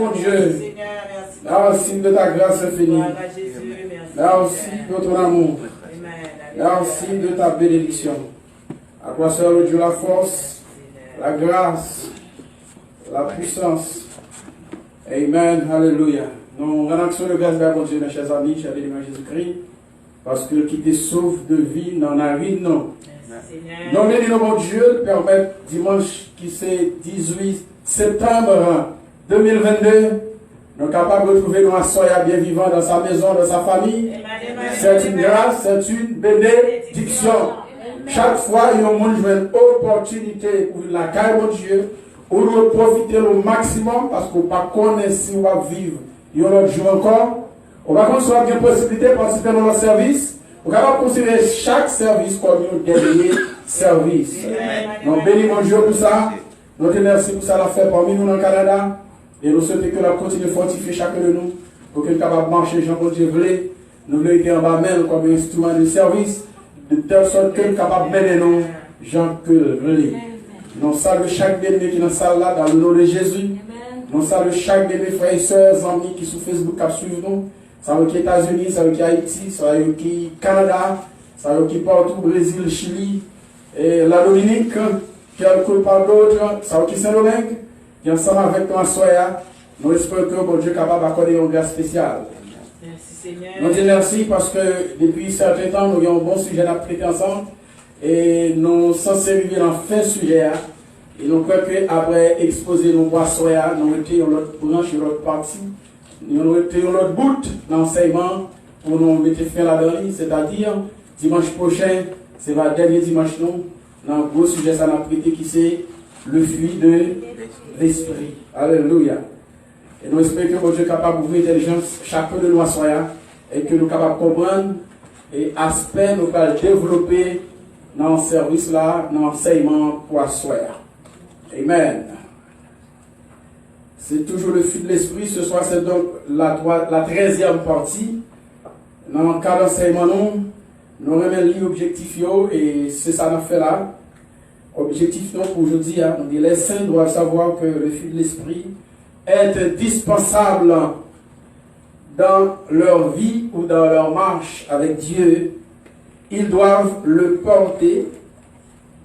mon Dieu. Merci de ta grâce infinie. Merci de ton amour. Merci de ta bénédiction. À toi seul, le Dieu, la force, la grâce, la puissance. Amen. Alléluia. Nous rendons le grâce à Dieu, mes chers amis, chers amis de Jésus-Christ, parce que qui te sauve de vie n'en a rien, non. Nous bénissons mon Dieu, permettre dimanche qui c'est 18 septembre 2022, nous sommes capables de retrouver nos soya bien vivant dans sa maison, dans sa famille. C'est une grâce, c'est une bénédiction. Chaque fois, il y a une opportunité pour la caille de Dieu, pour nous profiter au maximum, parce qu'on ne pas connaître si on va vivre. Il y a un autre jour encore. On va construire une possibilité de participer dans notre service. On va considérer chaque service comme un dernier service. Nous bénissons Dieu pour ça. Nous te remercions pour ça, la fait parmi nous dans le Canada. Et nous souhaitons que la continue de fortifier chacun de nous pour que nous puissions marcher, Jean-Paul Dieu. Nous voulons être en bas même comme un instrument de service, de telle sorte que nous sommes capables de mener nous, Jean-Paul Dieu. Nous saluons chaque bien-aimé qui est dans la salle là, dans le nom de Jésus. Nous saluons chaque bien-aimé, frères et sœurs, amis qui sont sur Facebook, qui suivent nous. Ça veut dire États-Unis, ça veut dire Haïti, ça veut dire Canada, ça veut dire partout, Brésil, Chili, et la Dominique, qui a le coup par d'autres, ça veut dire Saint-Domingue, qui est ensemble avec toi, Soya. Nous espérons que bon Dieu est capable d'accorder une grâce spéciale. Merci Seigneur. Nous disons merci parce que depuis certains temps, nous avons un bon sujet à traiter ensemble et nous sommes censés arriver dans le fin sujet. Et nous croyons qu'après exposer nos voix Soya, nous mettons l'autre branche, l'autre partie. Nous mettons l'autre bout d'enseignement pour nous mettre fin là-dedans, c'est-à-dire dimanche prochain, c'est le dernier dimanche nous, dans le gros sujet ça n'a prêté qui c'est le fruit de l'esprit. Alléluia. Et nous espérons que Dieu est capable d'ouvrir l'intelligence chacun de nous soya et que nous sommes capables de comprendre et aspect nous allons développer dans le service là, dans l'enseignement pour soya. Amen. C'est toujours le fruit de l'esprit. Ce soir, c'est donc la 13e partie. Dans le cas d'enseignement, nous remettons l'objectif et c'est ça qu'on fait là. Objectif pour aujourd'hui, on dit les saints doivent savoir que le fruit de l'esprit est indispensable dans leur vie ou dans leur marche avec Dieu. Ils doivent le porter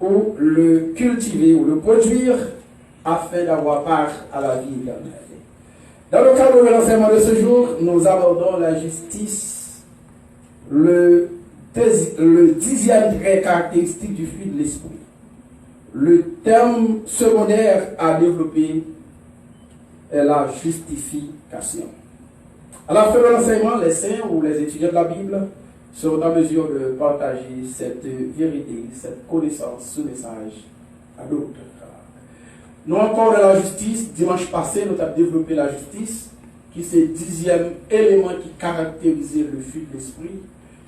ou le cultiver ou le produire afin d'avoir part à la vie éternelle. Dans le cadre de l'enseignement de ce jour, nous abordons la justice, le 10e trait caractéristique du fruit de l'esprit. Le terme secondaire à développer est la justification. À la fin de l'enseignement, les saints ou les étudiants de la Bible seront en mesure de partager cette vérité, cette connaissance, ce message à d'autres. Nous encore de la justice, dimanche passé, nous avons développé la justice, qui c'est le 10e élément qui caractérisait le fruit de l'esprit,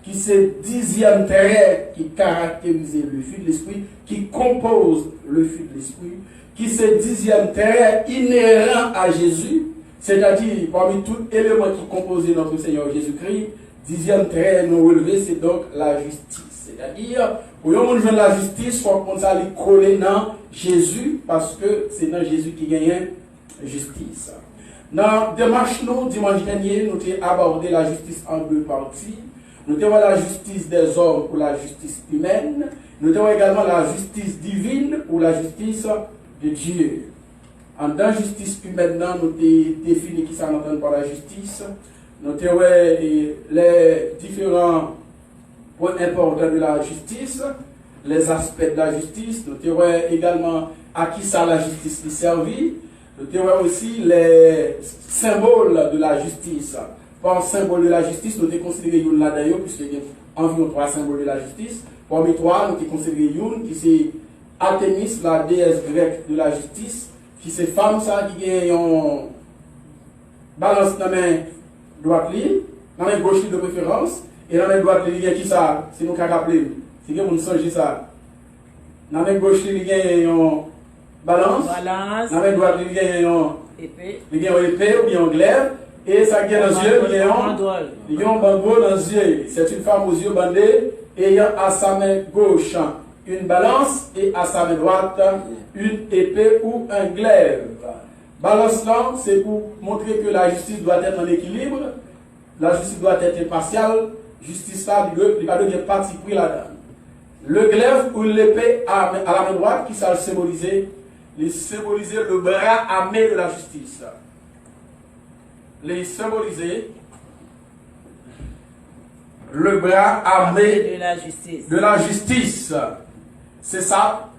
qui c'est le 10e trait qui caractérisait le fruit de l'esprit, qui compose le fruit de l'esprit, qui c'est le 10e trait inhérent à Jésus, c'est-à-dire parmi tous les éléments qui composaient notre Seigneur Jésus-Christ, 10e trait nous relevé, c'est donc la justice. C'est-à-dire, pour nous jouer la justice, il faut qu'on s'allie coller dans Jésus, parce que c'est dans Jésus qui gagne justice. Dans démarche nous, dimanche dernier, nous avons abordé la justice en deux parties. Nous avons la justice des hommes ou la justice humaine. Nous avons également la justice divine ou la justice de Dieu. En dans justice humaine, nous avons défini qui s'entend par la justice. Nous avons les différents points importants de la justice, les aspects de la justice. Nous avons également à qui ça la justice qui servit. Nous avons aussi les symboles de la justice. Par symbole de la justice, nous avons considéré une là d'ailleurs, puisqu'il y a environ 3 symboles de la justice. Parmi 3, nous avons considéré une qui c'est Artémis, la déesse grecque de la justice, qui c'est femme ça qui a une balance dans la main droite, dans la main gauche de préférence, et dans la main droite, il y a qui ça, c'est nous qui avons appelé, c'est que vous songez ça. Dans la main gauche, il y a une balance, dans la main droite, il y a une épée ou bien un glaive. Et ça qui est dans les yeux, il y a un bandeau dans les yeux. C'est une femme aux yeux bandés, ayant à sa main gauche une balance et à sa main droite une épée ou un glaive. Balance là, c'est pour montrer que la justice doit être en équilibre, la justice doit être impartiale, justice là, il va devenir parti pris là-dedans. Le glaive ou l'épée à la main droite, qui ça symboliser le bras armé de la justice. Les symboliser le bras armé de la justice. C'est ça.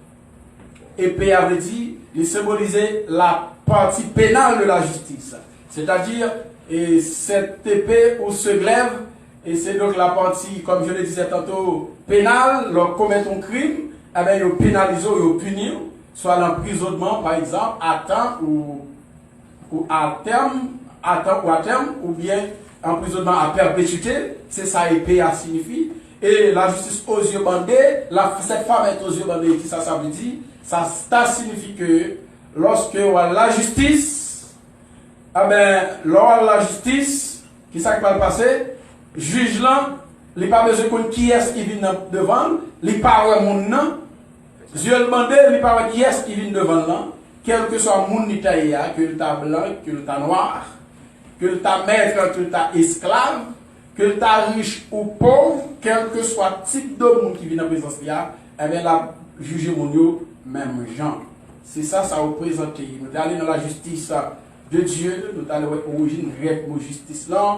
Épée avait dit, il symbolisait la partie pénale de la justice. C'est-à-dire, cette épée ou ce glaive, et c'est donc la partie, comme je le disais tantôt, pénale, lorsqu'on commet un crime, eh bien, ils pénalisent, ils punissent, soit l'emprisonnement, par exemple, à temps ou à terme, ou bien emprisonnement à perpétuité, c'est ça épée à signifie. Et la justice aux yeux bandés, cette femme est aux yeux bandés, qui ça veut dire? Ça signifie que lorsque la justice, ah ben, lors la justice, qui ça qui va le passer? Juge là, il n'a pas besoin de qui est-ce qui vient devant, il parle mon nom, Dieu le demande, il parle qui est-ce qui vient devant là, quel que soit mon nitaïa, que le ta blanc, que le ta noir, que le ta maître, que le ta esclave, que le ta riche ou pauvre, quel que soit le type de monde qui vient dans la présence de là, eh bien la juger mon Dieu, même gens. C'est ça, ça représente. Nous allons dans la justice de Dieu, nous allons voir l'origine grecque de justice là,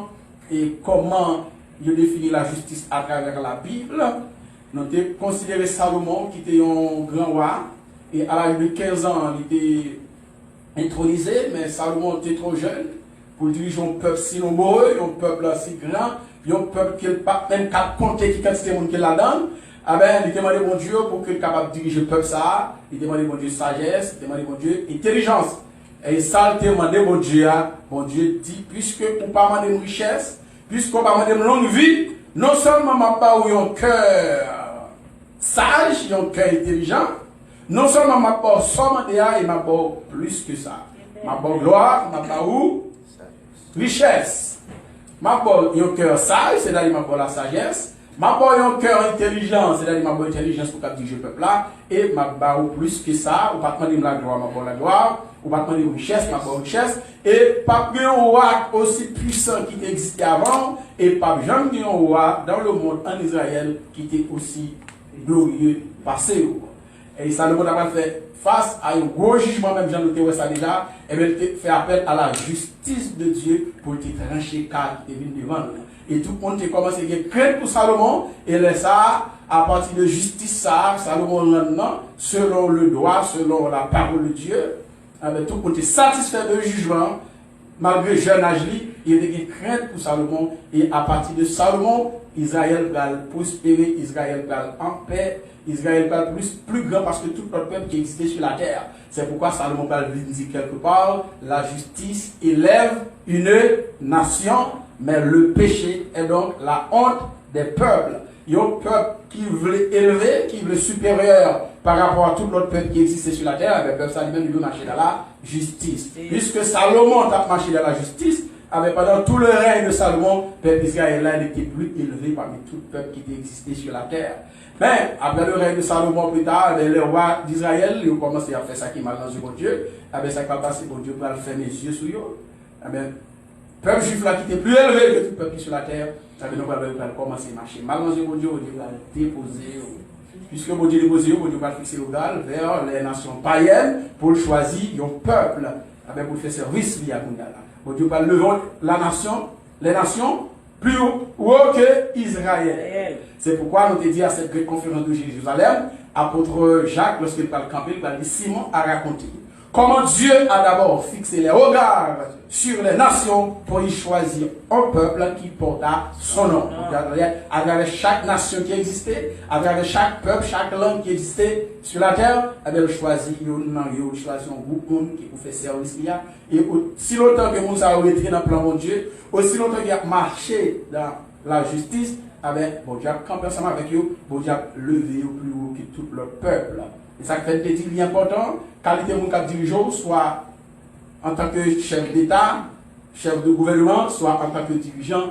et comment il définit la justice à travers la Bible. Nous avons considéré Salomon qui était un grand roi, et à l'âge de 15 ans, il était intronisé, mais Salomon était trop jeune pour diriger un peuple si nombreux, un peuple si grand, un peuple qui n'a pas même qu'à compter qui quantité de monde qui la donne. Ah ben, il demandait mon Dieu pour qu'il soit capable de diriger le peuple ça, il demandait mon Dieu sagesse, il demandait mon Dieu intelligence. Et ça, il demandait mon Dieu dit, puisque on pas demander une richesse, puisqu'on pas demander une longue vie, non seulement m'a pas eu un cœur sage, un cœur intelligent, non seulement m'a pas seulement et m'a pas plus que ça. M'a pas gloire, m'a pas où richesse. M'a pas un cœur sage, c'est-à-dire m'a pas la sagesse. Ma boy un cœur intelligent, c'est-à-dire ma boy intelligence pour diriger le peuple là, et ma boy plus que ça, ou pas demander la gloire, ma boy la gloire, ou pas demander richesse, ma boy richesse, et pas un roi aussi puissant qui existait avant, et pas jamais un roi dans le monde en Israël qui était aussi glorieux passé. Et ça le monde a fait face à un gros jugement, même Jean Louis ça déjà, et bien il fait appel à la justice de Dieu pour te trancher car qui est venu devant nous. Et tout le monde a commencé à craindre pour Salomon, et là, ça, à partir de justice, ça, Salomon maintenant, selon le droit, selon la parole de Dieu, tout le monde est satisfait de jugement, malgré le jeune âge, il y a des craintes pour Salomon, et à partir de Salomon, Israël va prospérer, Israël va en paix, Israël va plus grand parce que tout le peuple qui existait sur la terre. C'est pourquoi Salomon va dire quelque part, la justice élève une nation, mais le péché est donc la honte des peuples. Il y a un peuple qui veut élever, qui veut supérieur par rapport à tout l'autre peuple qui existait sur la terre, le peuple ça lui-même il marcher dans la justice. Puisque Salomon a marché dans la justice, pendant tout le règne de Salomon, le peuple d'Israël était plus élevé parmi tout le peuple qui existait sur la terre. Mais après le règne de Salomon plus tard, les rois d'Israël, ils ont commencé à faire ça qui est mal dans bon Dieu. Ça va passer, bon Dieu va fermer les yeux sur eux. Le peuple juif là qui était plus élevé que tout le peuple sur la terre, ça veut dire qu'on va commencer à marcher. Mal dans bon Dieu, bon Dieu va déposer. Puisque bon Dieu dépose, bon Dieu va fixer le gal vers les nations païennes pour choisir un peuple pour faire service à Moundala. Bon Dieu va lever la nation, les nations plus haut que Israël. C'est pourquoi nous te dit à cette grande conférence de Jérusalem, apôtre Jacques, lorsqu'il parle campé, il va dire Simon a raconté comment Dieu a d'abord fixé les regards sur les nations pour y choisir un peuple qui porta son nom. À travers chaque nation qui existait, à travers chaque peuple, chaque langue qui existait sur la terre, il choisit un groupe qui pouvait faire service. Et si longtemps que nous avons été dans le plan de Dieu, aussi longtemps qu'il a marché dans la justice, bon Dieu a campé ensemble avec eux, bon Dieu a levé au plus haut que tout le peuple. Et ça fait des dit important, qualité de mon cap dirigeant, soit en tant que chef d'État, chef de gouvernement, soit en tant que dirigeant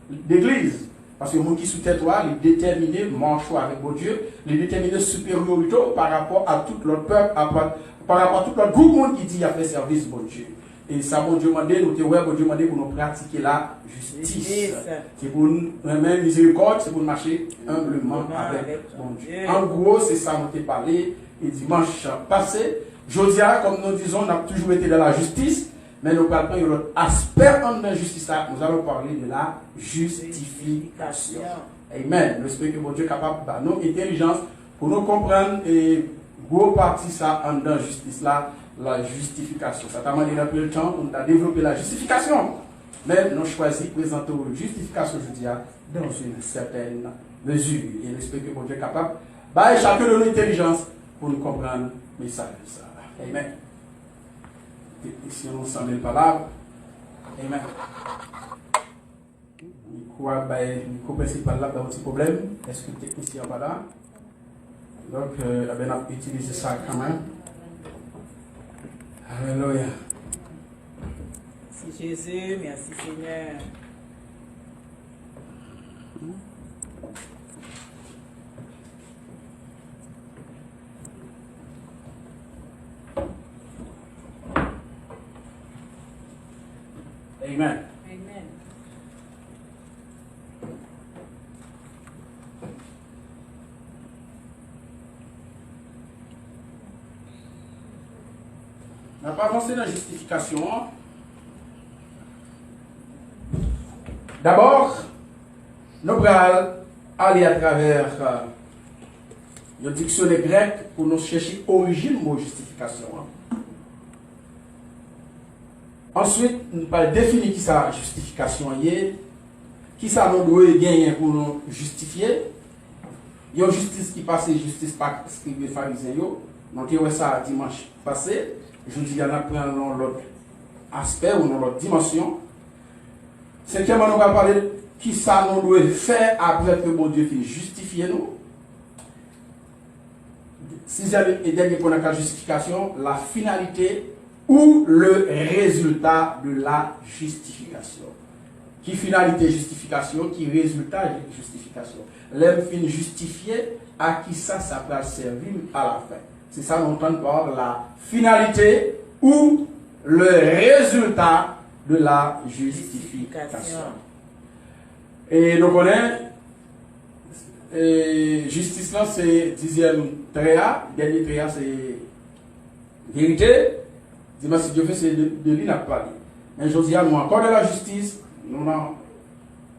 d'église. Parce que le monde qui sous tête, il est déterminé, marche avec mon Dieu, il est déterminé supériorité par rapport à tout l'autre peuple, par rapport à tout l'autre groupe monde qui dit qu'il a fait service, mon Dieu. Et ça, mon Dieu m'a dit, nous demandé pour nous pratiquer la justice. C'est pour nous même miséricorde, c'est pour marcher humblement avec mon Dieu. En gros, c'est ça nous avons parlé. Et dimanche passé, Jodia, comme nous disons, on a toujours été dans la justice, mais nous parlons de l'autre aspect de la justice. Nous allons parler de la justification. Amen. J'espère que mon Dieu est capable de nous intelligence pour nous comprendre et gros partie ça en dans la justice là. La justification. Ça t'a demandé un peu le temps pour nous développer la justification. Mais nous choisissons de présenter la justification, je dis, dans une certaine mesure. Et j'espère que mon Dieu est capable de chacun de nos intelligences pour nous comprendre le message. Amen. Si on s'en est pas là, amen. Le principal là, il y a un petit problème. Est-ce que le technicien n'est pas là? Donc, on va utiliser ça quand même. Alléluia. Merci Jésus, merci Seigneur. Amen. Amen. On n'a pas avancé dans la justification. D'abord, nous allons aller à travers le dictionnaire grec pour nous chercher l'origine du mot justification. Ensuite, nous allons définir qui sa justification est, qui ça nous doit gagner pour nous justifier. Il y a une justice qui passe, justice par les pharisiens. Nous avons vu ça dimanche passé. Je dis qu'il y en a plein dans l'autre aspect ou dans l'autre dimension. Cinquièmement, nous allons parler de qui ça nous doit faire après que mon Dieu fait justifier nous. Sixième et dernier point de la justification, la finalité ou le résultat de la justification. Qui finalité justification, qui résultat de justification. L'homme fin justifié, à qui ça peut servir à la fin. C'est ça qu'on entend par la finalité ou le résultat de la justification. Et nous connaissons, justice là c'est 10e tréa, dernier tréa c'est vérité. Dis-moi si Dieu fait c'est de lui n'a pas dit. Mais je dis à nous encore de la justice, nous avons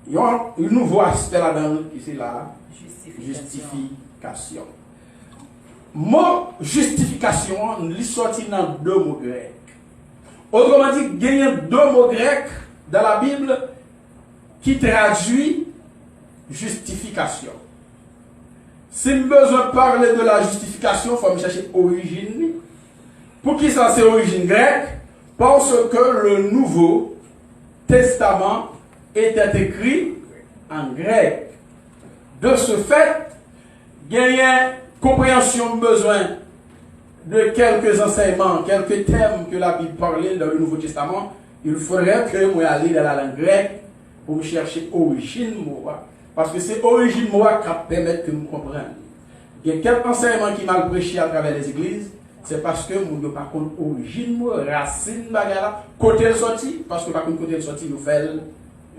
un nouveau aspect là-dedans qui c'est la justification. Mot justification, nous sorti dans deux mots grecs. Autrement dit, il y a deux mots grecs dans la Bible qui traduit justification. Si nous avons besoin de parler de la justification, il faut chercher origine. Pour qui ça c'est origine grecque? Parce que le Nouveau Testament était écrit en grec. De ce fait, il y a une compréhension besoin de quelques enseignements, quelques thèmes que la Bible parlait dans le Nouveau Testament. Il faudrait que moi aille dans la langue grecque pour me chercher origine mot. Parce que c'est origine mot qui permet que nous comprenions. Il y a quelques enseignements qui mal prêchés à travers les églises. C'est parce que nous ne pas contre origine mot, racine bagala, côté de sortie, parce que par contre côté de sortie nous fait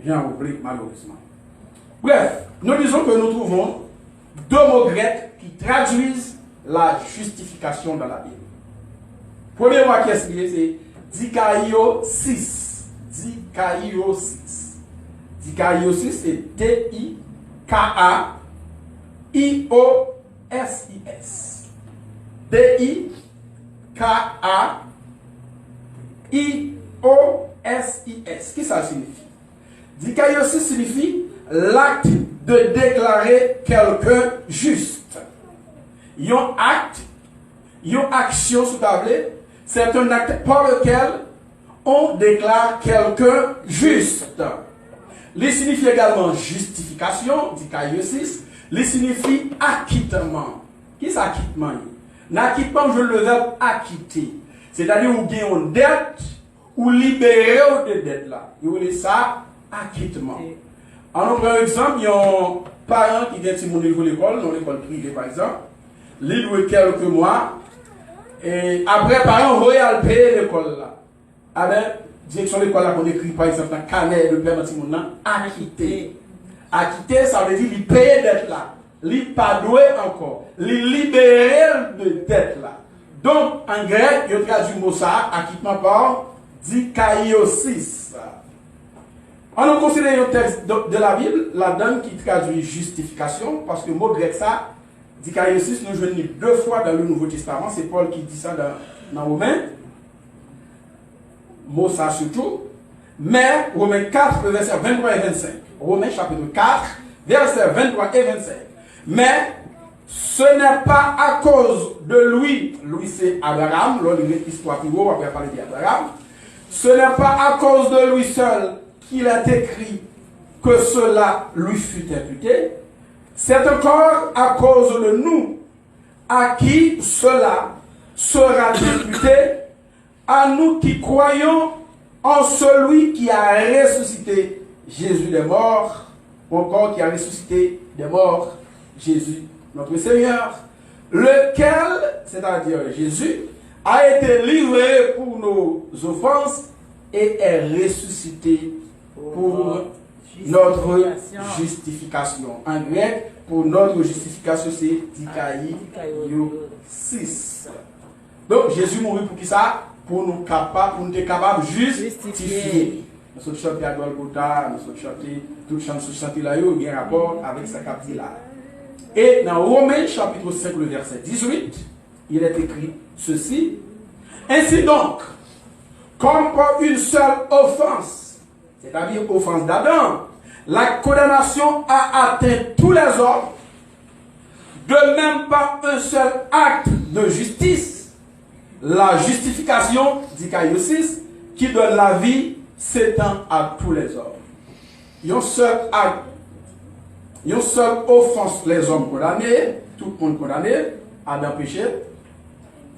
j'en oublie malheureusement. Bref, nous disons que nous trouvons deux mots grecs qui traduisent la justification dans la Bible. Premier mot qui est c'est dikaiosis. Dikaiosis. Dikaiosis c'est D-I-K-A-I-O-S-I-S. D-I-K-A-I-O-S-I-S. Qu'est-ce que ça signifie? Dikaiosis signifie l'acte de déclarer quelqu'un juste. Un acte, une action sous tablé, c'est un acte par lequel on déclare quelqu'un juste. Il signifie également justification, dikaiosis. Il signifie acquittement. Qui est acquittement? L'acquittement, je le verbe acquitter. C'est-à-dire où il y a une dette ou libérer de dette là. Il y a ça acquittement. On prend un exemple, il y a un parent qui vient de l'école, dans l'école privée par exemple, il doit quelques mois, et après, parents, vous voyez, elle paye l'école là. Avec direction de l'école là, qu'on écrit par exemple dans carnet de paiement de acquitté. Acquitté, ça veut dire qu'il paye dette là. Il pas doué encore. Il libéré de dette là. Donc, en grec, il traduit le mot ça, acquittement par dikaiosis. On a considéré un texte de la Bible, la dame qui traduit justification, parce que le mot grec ça, dikaiosis, nous jouons deux fois dans le Nouveau Testament. C'est Paul qui dit ça dans Romains. Mot ça surtout. Mais, Romains 4, verset 23 et 25. Romains chapitre 4, verset 23 et 25. Mais, ce n'est pas à cause de lui c'est Abraham, l'histoire plus haut, on va parler d'Abraham. Ce n'est pas à cause de lui seul qu'il est écrit que cela lui fut imputé. C'est encore à cause de nous à qui cela sera imputé, à nous qui croyons en celui qui a ressuscité Jésus des morts, ou encore qui a ressuscité des morts Jésus, notre Seigneur, lequel, c'est-à-dire Jésus, a été livré pour nos offenses et est ressuscité pour notre justification. En grec, pour notre justification, c'est dikaiosis. Donc, Jésus mourut pour qui ça? Pour nous être capables de justifier. Nous sommes chantés à Golgotha, nous sommes chantés, tout chant nous chantés là, il y a un rapport avec sa captive là. Et dans Romains chapitre 5, le verset 18, il est écrit ceci. Ainsi donc, comme par une seule offense, c'est-à-dire offense d'Adam, la condamnation a atteint tous les hommes, de même par un seul acte de justice, la justification, dikaiosis, qui donne la vie, s'étend à tous les hommes. Il y a un seul acte, il y a une seule offense, les hommes condamnés, tout le monde condamné, Adam péché.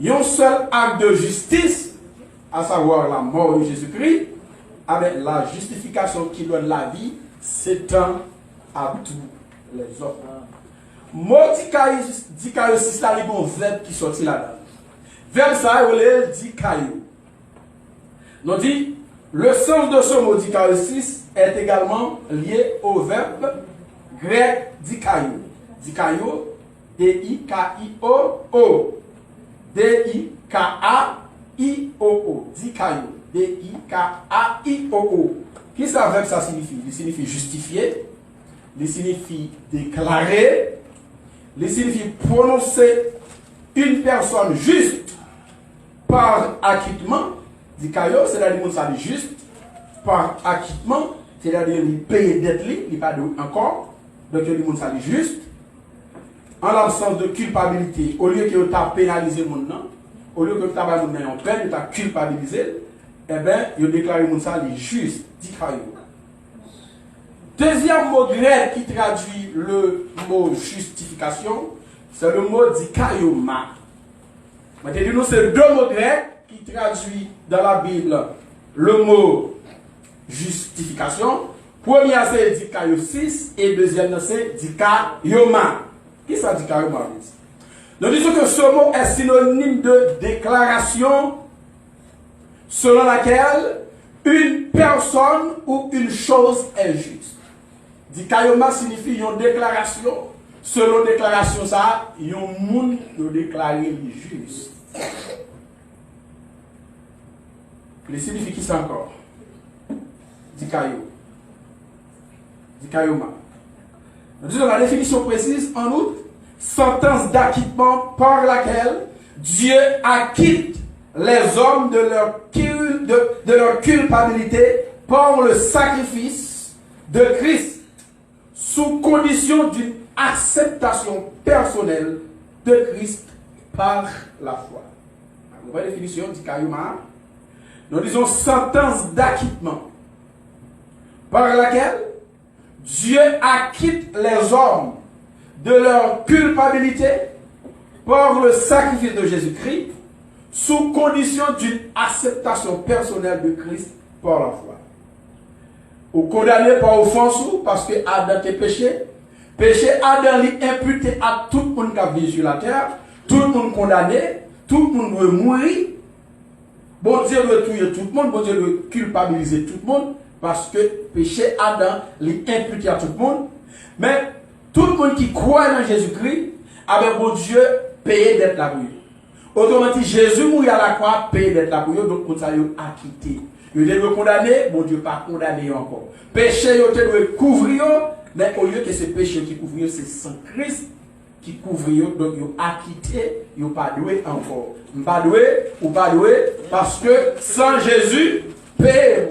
Il y a un seul acte de justice, à savoir la mort de Jésus-Christ, avec la justification qui donne la vie, s'étend à tous les hommes. Mot dikaiosis, là, il y a un verbe qui sortit là-dedans. Verbe ça, il est dikaio. Nous dit, le sens de ce mot dikaiosis est également lié au verbe grec dikaio. Dikaio, D-I-K-I-O-O. D-I-K-A-I-O-O. Dikaio. D-I-K-A-I-O-O. Qu'est-ce que ça verbe ça signifie? Il signifie justifier, il signifie déclarer, il signifie prononcer une personne juste par acquittement. Dikaio, c'est-à-dire que ça dit juste par acquittement, c'est-à-dire qu'il paye dette, il n'est pas encore. Donc, il dit ça dit juste. En l'absence de culpabilité, au lieu que tu as pénalisé mon nom, au lieu que tu as en peine, tu as culpabilisé, eh bien, il déclare ça dit juste. Dikaio. Deuxième mot grec qui traduit le mot justification, c'est le mot dikaioma. Maintenant, c'est deux mots grecs qui traduisent dans la Bible le mot justification. Premier c'est dikaiosis et deuxième c'est dikaioma. Qu'est-ce que ça dikaioma? Nous disons que ce mot est synonyme de déclaration selon laquelle une personne ou une chose est juste. Dikaioma signifie une déclaration. Selon déclaration ça, il y a un monde de déclarer juste. Il signifie qui ça encore? Dikaio. Dikaioma. Nous disons la définition précise en outre, sentence d'acquittement par laquelle Dieu acquitte les hommes de leur culpabilité par le sacrifice de Christ, sous condition d'une acceptation personnelle de Christ par la foi. La nouvelle définition dikaioma. Nous disons sentence d'acquittement par laquelle Dieu acquitte les hommes de leur culpabilité par le sacrifice de Jésus-Christ sous condition d'une acceptation personnelle de Christ par la foi. ou condamné par offense parce que Adam était péché. Péché Adam lui imputé à tout le monde qui a vécu sur la terre, tout le monde condamné, tout le monde doit mourir. Bon Dieu doit tuer tout le monde, bon Dieu doit culpabiliser tout le monde parce que péché Adam lui imputé à tout le monde. Mais tout le monde qui croit dans Jésus-Christ, avec bon Dieu payé d'être la pour eux. Autrement dit, Jésus mourit à la croix, payé d'être la pour eux, donc comme ça, il a acquitté. Il a été condamné, bon Dieu pas condamné encore. Péché, il a été couvrir, mais au lieu que ce péché qui couvre, c'est sans Christ qui couvre, donc il a acquitté, il n'a pas doué encore. Pas doué ou pas doué, parce que sans Jésus, paye.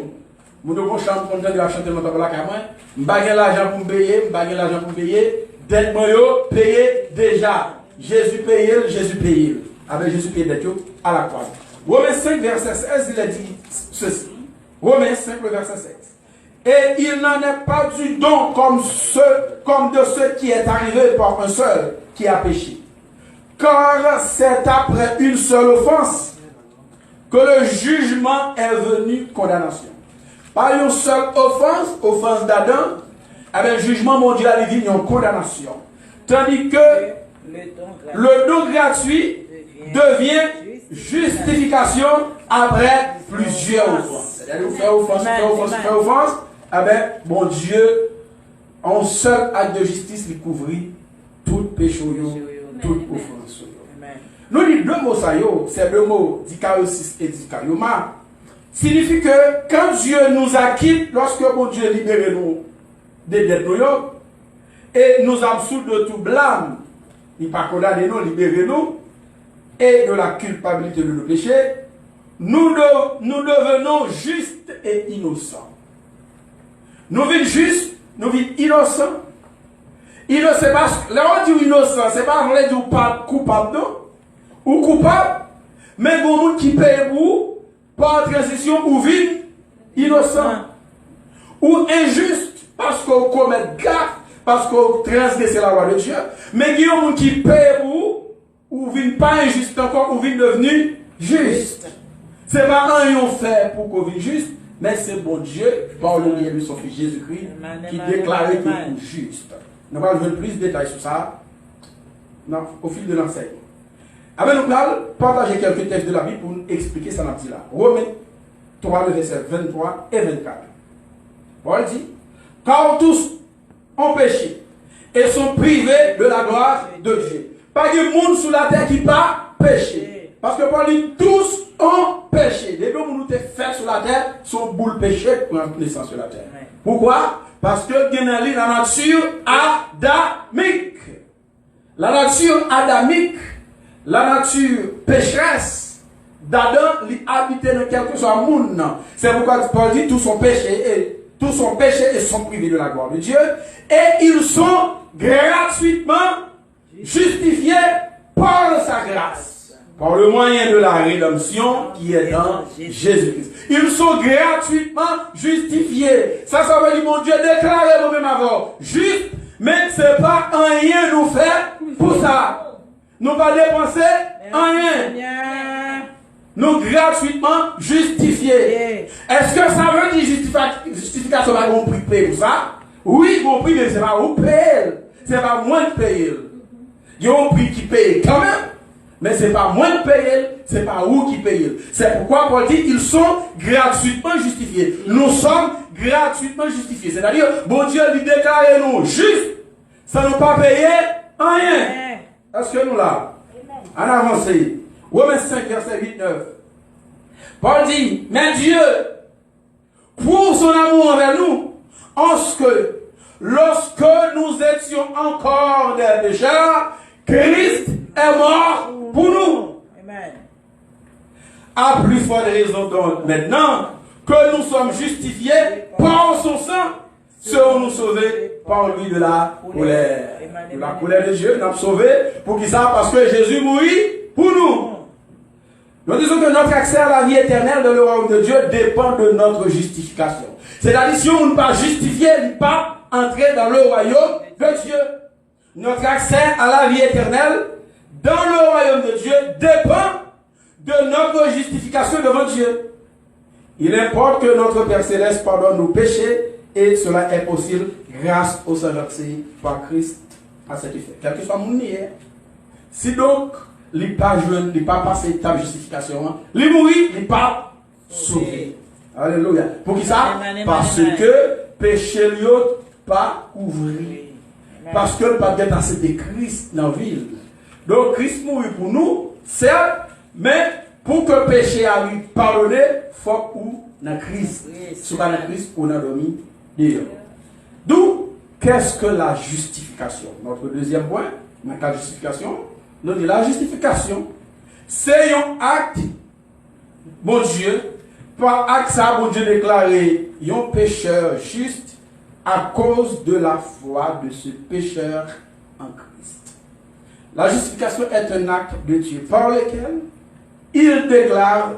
Nous devons chanter de la chanter mon la caméra. M'bagay l'argent pour me payer, m'bagay l'argent pour me payer. Dette moi payé déjà. Jésus paye, Jésus paye. Avec Jésus paye dette à la croix. Romains 5 verset 16 il a dit ceci. Romains 5 verset 16. Et il n'en est pas du don comme de ceux qui est arrivé par un seul qui a péché. Car c'est après une seule offense que le jugement est venu condamnation. Par une seule offense d'Adam, avec le jugement mondial, il y a une condamnation. Tandis que le don gratuit devient justification après plusieurs offenses. C'est-à-dire, vous faites offense, avec bon Dieu, en seul acte de justice, il couvre tout péché, toute offense. Nous disons deux mots, c'est deux mots, dikaiosis et dikaioma. Signifie que quand Dieu nous acquitte, lorsque bon Dieu libère nous des dettes et nous absout de tout blâme, il pas condamné nous, libère nous et de la culpabilité de nos péchés, nous devenons justes et innocents. Nous vivons justes, nous vivons innocents. Innocent parce que là on dit innocent, c'est pas vrai dire pas coupable non, ou coupable, mais bon monde qui paye pour par transition ou vide, innocent. Ou injuste, parce qu'on commet gaffe, parce qu'on transgresse la loi de Dieu. Mais il y a des gens qui paient pour, ou vide pas injuste encore, ou vide devenu juste. C'est pas un yon fait pour qu'on vienne juste, mais c'est bon Dieu, par le lien de son fils Jésus-Christ, qui déclare qu'il est juste. Nous allons donner plus de détails sur ça au fil de l'enseignement. Avec nous, partager quelques textes de la Bible pour nous expliquer ça dans là. Romains 3, le verset 23 et 24. Paul dit, car tous ont péché et sont privés de la gloire de Dieu. Pas de monde sur la terre qui pas péché. Parce que Paul dit, tous ont péché. Les deux nous fait sur la terre sont boules péché pour la naissance sur la terre. Pourquoi? Parce que la nature adamique. La nature adamique, la nature pécheresse d'Adam habitait dans quelque soit monde. C'est pourquoi Paul dit tous sont péchés et sont privés de la gloire de Dieu. Et ils sont gratuitement justifiés par sa grâce, par le moyen de la rédemption qui est dans Jésus-Christ. Ils sont gratuitement justifiés. Ça veut dire, mon Dieu, déclarez vous-même avant. Juste, mais ce n'est pas un rien nous faire pour ça. Nous pas dépenser rien. Nous gratuitement justifiés. Est-ce que ça veut dire justification va bon prix payer pour ça? Oui, bon prix, mais c'est pas vous payer. C'est pas moi qui paye. Il y a un prix qui paye quand même. Mais ce n'est pas moi qui paye, ce n'est pas vous qui payez. C'est pourquoi Paul dit qu'ils sont gratuitement justifiés. Nous sommes gratuitement justifiés. C'est-à-dire, bon Dieu lui déclare nous juste, ça ne pas payer rien. Est-ce que nous là? En avancé. Romains 5, verset 8-9. Paul dit, mais Dieu, pour son amour envers nous, lorsque nous étions encore des pécheurs, Christ est mort pour nous. Amen. À plus forte raison donc, maintenant que nous sommes justifiés par son sang, serons-nous sauvés par lui de la colère. De la colère de Dieu, nous sommes sauvés. Pour qui ça? Parce que Jésus mourit pour nous. Nous disons que notre accès à la vie éternelle dans le royaume de Dieu dépend de notre justification. C'est-à-dire, si on n'est pas justifié, on n'est pas entré dans le royaume de Dieu. Notre accès à la vie éternelle dans le royaume de Dieu dépend de notre justification devant Dieu. Il importe que notre Père Céleste pardonne nos péchés Et cela est possible grâce au sang versé par Christ à cet effet. Quel que soit mon nier. Si donc, il n'est pas jeune, il n'est pas passé étape de justification, il mourit, il n'est pas sauvé. Alléluia. Pour qui ça? Parce que péché n'est pas ouvert. Parce que le pas bien accepté Christ dans la ville. Donc Christ mourit pour nous, certes, mais pour que le péché a lui pardonné, il faut ou dans Christ. Si pas dans Christ, on a dormi dehors. D'où, qu'est-ce que la justification? Notre deuxième point, la justification, nous dit la justification, c'est un acte, mon Dieu, par acte ça, mon Dieu déclaré, un pécheur juste à cause de la foi de ce pécheur en Christ. La justification est un acte de Dieu par lequel il déclare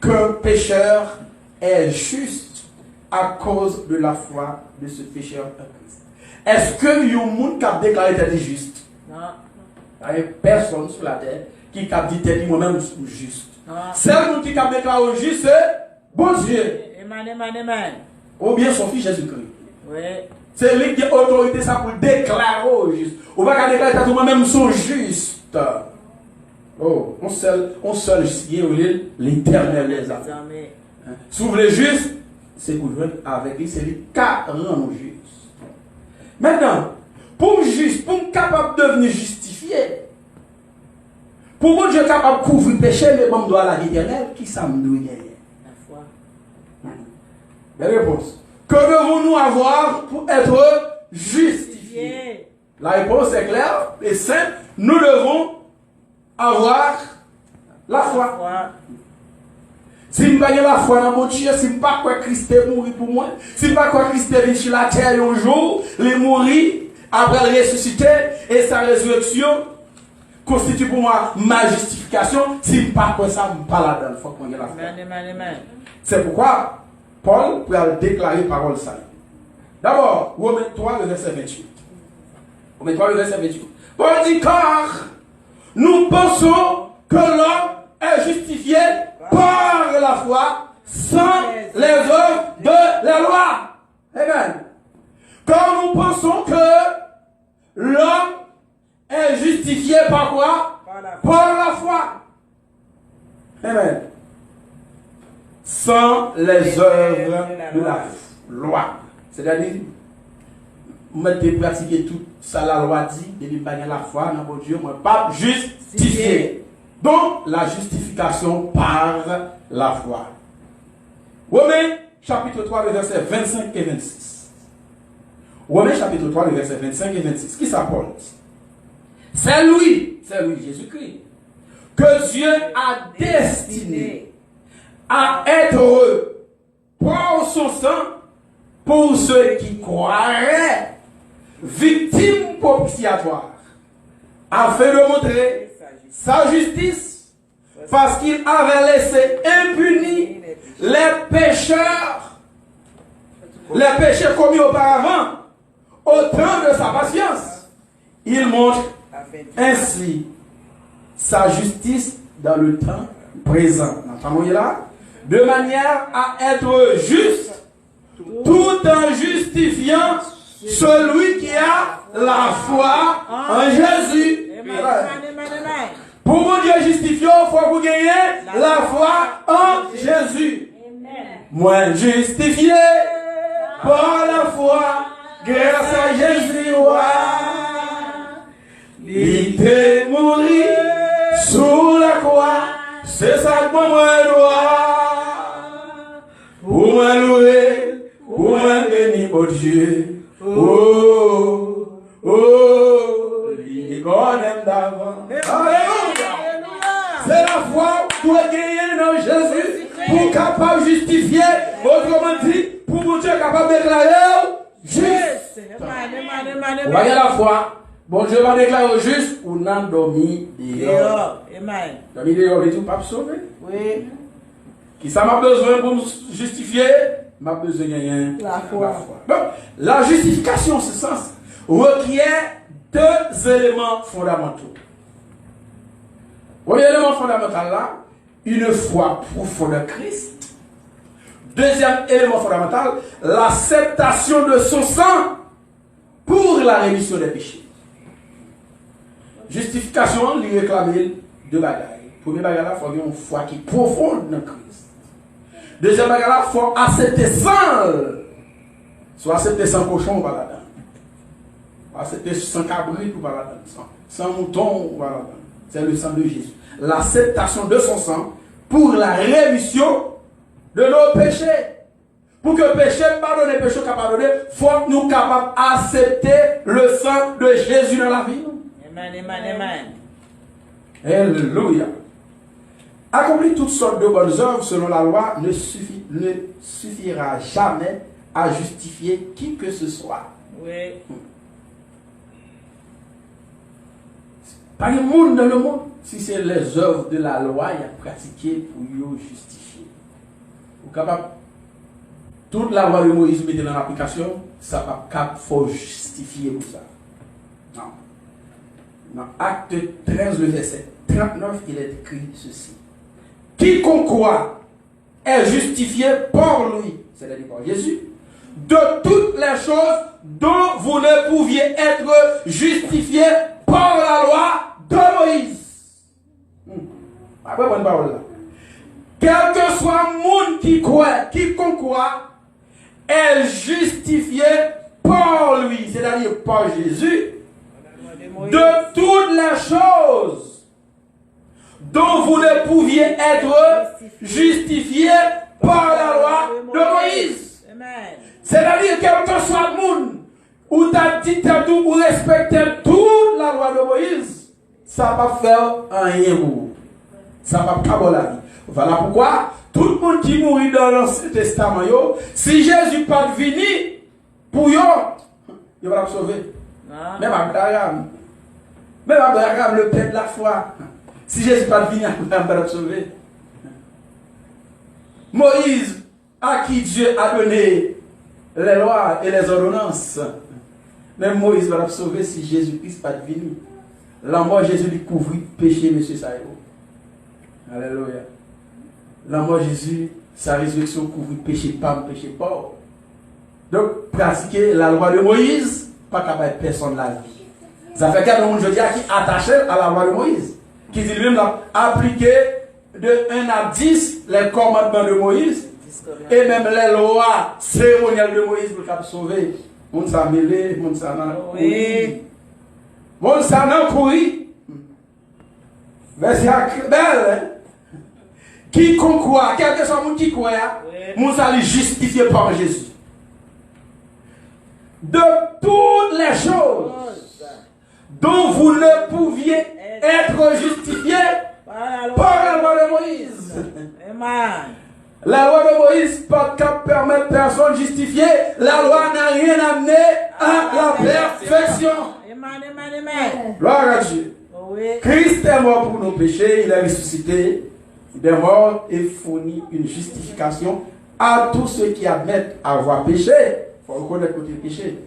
qu'un pécheur est juste à cause de la foi de ce pécheur en Christ. Est-ce que y a un monde qui a déclaré d'être juste? Non. Il n'y a personne sur la terre qui a dit d'être moi-même juste. C'est le monde qui a déclaré juste, c'est bon Dieu. Amen. Ou bien son fils Jésus-Christ. Oui. C'est lui qui a autorité ça pour déclarer au juste. On va pas déclarer que moi-même sont justes. Oh, on seul juste l'éternel les a. Si vous voulez juste, c'est pour jouer avec lui, c'est lui qui rend juste. Maintenant, pour juste, pour être capable de devenir justifié, pour mon Dieu capable de couvrir le péché, mais bon doit la vie éternelle, qui ça me doit gagner? La foi. Belle réponse. Que devons-nous avoir pour être justifiés? La réponse est claire et simple. Nous devons avoir la foi. Si je n'ai pas la foi dans mon Dieu, si je n'ai pas quoi Christ est mort pour moi, si je n'ai pas quoi Christ est venu sur la terre un jour, il est mort, après le ressusciter, et sa résurrection constitue pour moi ma justification. Si je n'ai pas quoi ça, je ne pas là-dedans. Il faut qu'on ait la foi. C'est pourquoi Paul peut déclarer parole ça. D'abord, Romains 3, le verset 28. Romains 3, le verset 28. Paul dit, car nous pensons que l'homme est justifié par la foi sans les œuvres de la loi. Amen. Car nous pensons que l'homme est justifié par quoi? Par la foi. Amen. Sans les œuvres de la loi. C'est-à-dire, vous mettez pratiquer tout ça, la loi dit, de pas la foi dans mon Dieu, moi, pas justifié. Donc, la justification par la foi. Romains, chapitre 3, le verset 25 et 26. Romains, chapitre 3, le verset 25 et 26. Qui s'apporte? C'est lui, Jésus-Christ, que Dieu a destiné à être heureux par son sang pour ceux qui croiraient, victimes propitiatoires, afin de montrer sa justice, parce qu'il avait laissé impunis les péchés commis auparavant, au temps de sa patience. Il montre ainsi sa justice dans le temps présent. Entendons-nous là? De manière à être juste, tout en justifiant celui qui a la foi en Jésus. Pour mon Dieu justifié, il faut que vous gagniez la foi en Jésus. Moi justifié par la foi, grâce à Jésus, il est mort sous la croix. C'est ça que moi dois. Pour moi louer, pour moi bénir, mon Dieu. Oh, il connaît d'avant. Alléluia. C'est la foi pour gagner dans Jésus, pour capable de justifier, autrement dit, pour mon Dieu capable de déclarer juste. Voyez la foi. Bon Dieu va déclarer juste ou non dormi dehors. Amen. Dormi dehors, et tout pas sauvé. Oui. Qui ça m'a besoin pour me justifier? M'a besoin de rien. La foi. Donc, la justification, ce sens, requiert deux éléments fondamentaux. Premier élément fondamental là, une foi profonde en Christ. Deuxième élément fondamental, l'acceptation de son sang pour la rémission des péchés. Justification, lui réclamer deux bagages. Premier bagage, il faut avoir une foi qui est profonde dans Christ. Deuxième bagage, il faut accepter sans. Soit accepter sans cochon, voilà. Accepter sans cabrit, voilà. Sans mouton, voilà. C'est le sang de Jésus. L'acceptation de son sang pour la rémission de nos péchés. Pour que le péché pardonne, le péché pardonne, il faut que nous soyons capables d'accepter le sang de Jésus dans la vie. Amen, amen, amen. Alléluia. Accomplir toutes sortes de bonnes œuvres selon la loi ne suffira jamais à justifier qui que ce soit. Oui. Pas le monde dans le monde, si c'est les œuvres de la loi, il y a pratiqué pour y justifier. Vous capable toute la loi de Moïse mettez dans l'application, ça va pas faut justifier pour ça. Non. Dans Acte 13, le verset 39, il est écrit ceci. Quiconque croit est justifié par lui, c'est-à-dire par Jésus, de toutes les choses dont vous ne pouviez être justifié par la loi de Moïse. Après, bonne parole là. Quel que soit le monde qui croit, quiconque croit, est justifié par lui, c'est-à-dire par Jésus, de toutes les choses dont vous ne pouviez être justifié par la loi de Moïse. C'est-à-dire quel que soit le monde où tu as dit ou respecté toute la loi de Moïse, ça va faire rien pour. Ça va pas la vie. Voilà pourquoi tout le monde qui mourit dans l'Ancien Testament, si Jésus pas venu pour eux, il va le sauver. Même Abraham. Même Abraham, le père de la foi. Si Jésus pas venu, Abraham va le sauver. Moïse, à qui Dieu a donné les lois et les ordonnances. Même Moïse va le sauver si Jésus-Christ pas venu. La mort Jésus lui couvrit péché, monsieur Saïo. Alléluia. La mort Jésus, sa résurrection couvrit péché, pas. Donc, pratiquer la loi de Moïse, pas capable de personne la vie. Ça fait qu'un monde, je dis, qui est attaché à la loi de Moïse. Qui dit lui-même, appliquer de 1 à 10 les commandements de Moïse. Et même les lois cérémoniales de Moïse pour le sauver. On s'est mêlé, on s'est couru. On s'est couru. Mais c'est belle. Quiconque croit, quel que soit le monde qui croit, on s'est justifié par Jésus. De toutes les choses dont vous ne pouviez être justifié par la loi de Moïse. Amen. La loi de Moïse pas permettre personne de justifier. La loi n'a rien amené à la perfection. Amen. Gloire à Dieu. Christ est mort pour nos péchés, il est ressuscité. Il est mort et fournit une justification à tous ceux qui admettent avoir péché. Il faut reconnaître que c'est péché.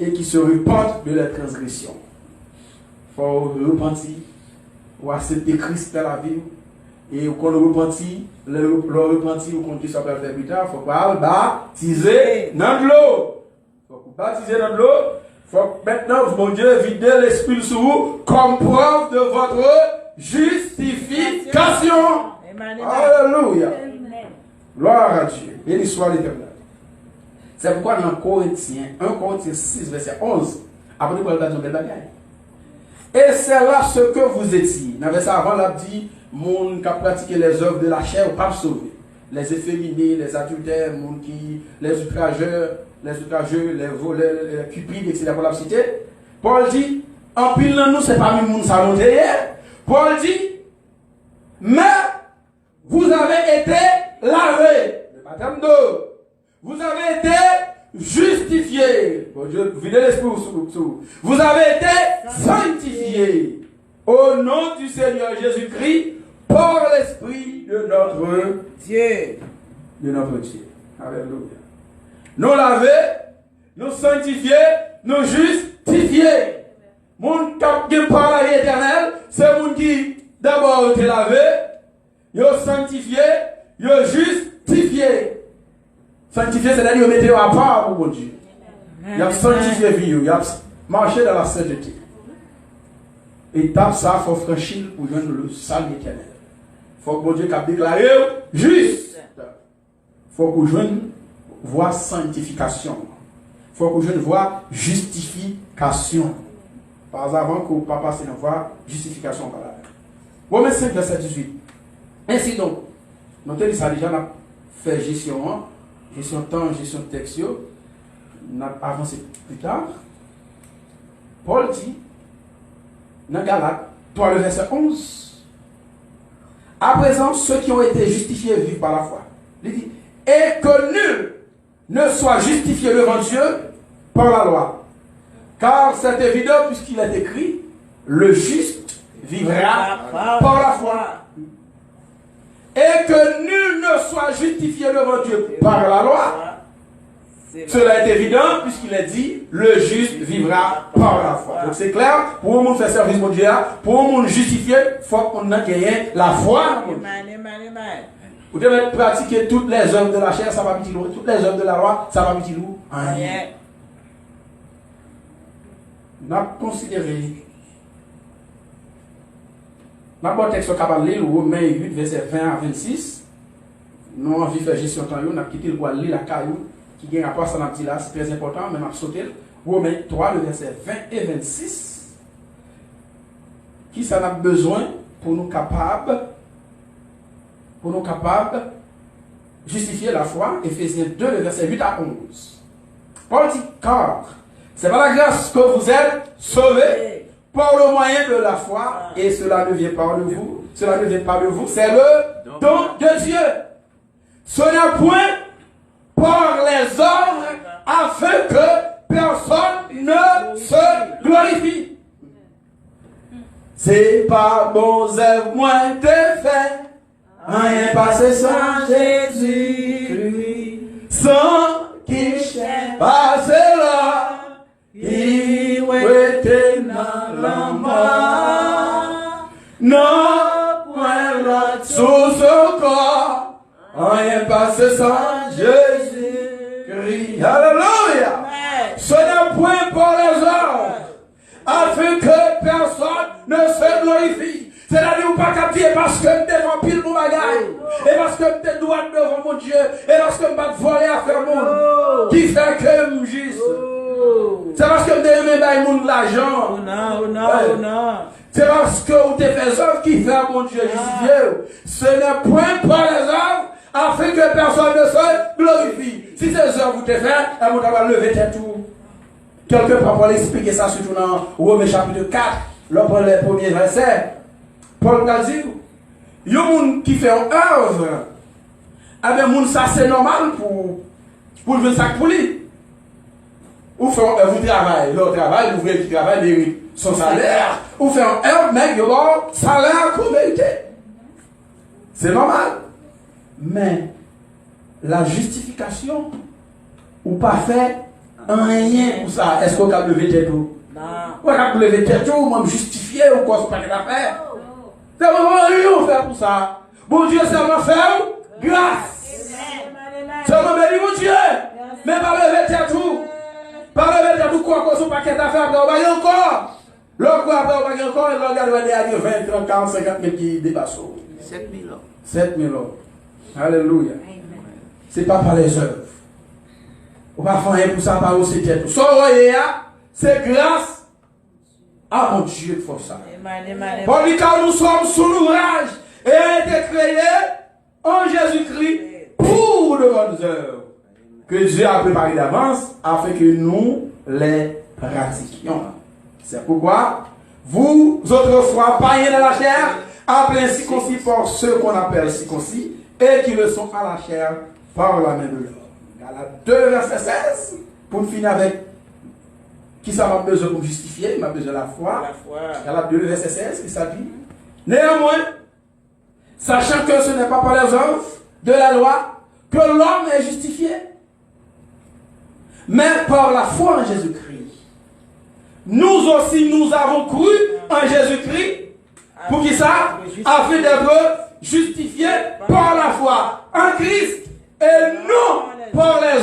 Et qui se repentent de leur transgression. Il faut repentir ou accepter Christ dans la vie. Et quand on repentit, le repentir ou quand il s'appelle faire plus tard, il faut pas baptiser dans de l'eau. Il faut baptiser dans de l'eau. Il faut maintenant, mon Dieu, vider l'esprit sur vous comme preuve de votre justification. Alléluia. Gloire à Dieu. Béni soit l'Éternel. C'est pourquoi dans Corinthiens, 1 Corinthiens 6, verset 11, après nous avons des bagages. Et c'est là ce que vous étiez. Dans le verset avant, là, dit, monde qui a pratiqué les œuvres de la chair, pas sauvé. Les efféminés, les adultères, les outrageurs, les voleurs, les cupides, etc. pour la cité. Paul dit, en pile nous, c'est pas même monde salon derrière. Paul dit, mais vous avez été lavés. Le baptême d'eau. Vous avez été justifiés. Bon Dieu, videz l'esprit sous. Vous avez été sanctifiés. Au nom du Seigneur Jésus-Christ, par l'esprit de notre Dieu. De notre Dieu. Alléluia. Nous laver, nous sanctifier, nous justifier. Mon cap de par la vie éternelle, c'est mon qui d'abord te lavé, yo sanctifié, yo justifié. Sanctifié, c'est-à-dire mettez à part pour mon Dieu. Il y a sanctifié vie, il y a marché dans la sainteté. Étape ça, il faut franchir pour joindre le salut éternel. Il faut que mon Dieu ait déclaré juste. Il faut que je voie sanctification. Il faut que je voie justification. Pas avant que papa se voie justification par là. Romains 5, verset 18. Ainsi donc, nous avons déjà fait gestion temps, gestion texte. Nous avons avancé plus tard. Paul dit, dans Galates 3, le verset 11, à présent, ceux qui ont été justifiés vivent par la foi. Il dit, et que nul ne soit justifié devant Dieu par la loi. Car c'est évident, puisqu'il est écrit, le juste vivra par la foi. Et que nul ne soit justifié devant Dieu par la loi. Cela est évident, puisqu'il est dit, le juste vivra par la foi. Donc c'est clair, pour nous faire service pour Dieu, pour nous justifier, il faut qu'on ait gagné la foi. Vous devez pratiquer toutes les œuvres de la chair, ça va petit lourd. Toutes les œuvres de la loi, ça va petit lourd. Rien. Nous avons considéré. Nous avons un texte capable de lire, Romains 8, verset 20 à 26. Nous avons envie de faire gestion de temps, nous avons quitté le bois, lire la caillou, qui gagne rapport à ça, dit là, c'est très important, mais nous avons sauté. Romains 3, le verset 20 et 26. Qui ça a besoin pour nous capables justifier la foi, Éphésiens 2, le verset 8 à 11. Paul dit, car c'est par la grâce que vous êtes sauvés par le moyen de la foi, et cela ne vient pas de vous, c'est le don de Dieu. Ce n'est point par les œuvres afin que personne ne se glorifie. C'est par bons œuvres moins de fait. Rien passé sans Jésus-Christ, sans qu'il passe là, il était dans la mort. Non, point là, sous son corps, rien passé sans Jésus-Christ. Alléluia! Ce n'est point par les œuvres, afin que personne ne se glorifie. C'est-à-dire pas capter parce que je défends pile mon bagaille, et parce que je dois devant mon Dieu, et parce que je vais voler à faire mon qui fait que je juste. C'est parce que je vais mon l'argent. Non. C'est parce que vous te faites œuvre qui fait mon Dieu justifié. Ce n'est point par les œuvres afin que personne ne se glorifie. Si ces œuvres vous te faites, vous allez lever tête tout. Quelque part pour expliquer ça surtout dans Romains chapitre 4, lors les premiers versets. Paul a dit, il y a des gens qui font une œuvre, avec ça c'est normal pour le sac pour lui. Ou fait vous travaillez, le travail, vous voulez qu'il travaille, son salaire, ou fait un œuvre, mais il y a un salaire qu'on mérite. C'est normal. Mais la justification, ou pas fait rien pour ça, est-ce qu'on a levé tête ou? Non. Ou on a levé tête ou, même justifié ou quoi, c'est pas qu'il a fait. C'est vraiment rien faire pour ça. Bon Dieu, ça m'a fait grâce. Ça m'a béni, mon Dieu. Mais pas lever tête tout. Pas lever tête tout, quoi, qu'on soit paquet d'affaires, on va y encore. L'autre quoi, après, on va y encore, et l'autre, regarde, il y a 20, 30, 40, 50 000 qui dépassent. 7 000 ans. 7 000 ans. Alléluia. C'est pas par les œuvres. On va faire rien pour ça, par aussi tête. So, c'est grâce à mon Dieu pour ça. Pour lui, car nous sommes sous l'ouvrage et a été créé en Jésus-Christ pour de bonnes œuvres que Dieu a préparé d'avance afin que nous les pratiquions. C'est pourquoi vous, autrefois, païens de la chair, appelés circoncis par ceux qu'on appelle circoncis et qui le sont à la chair par la main de l'homme. Galates 2, verset 16, pour finir avec qui ça m'a besoin pour justifier, m'a besoin de la foi. Galates 2, verset 16, qui ça dit? Néanmoins, sachant que ce n'est pas par les œuvres de la loi que l'homme est justifié, mais par la foi en Jésus-Christ. Nous aussi, nous avons cru en Jésus-Christ. Pour qui ça? Afin d'être justifiés par la foi en Christ et non par les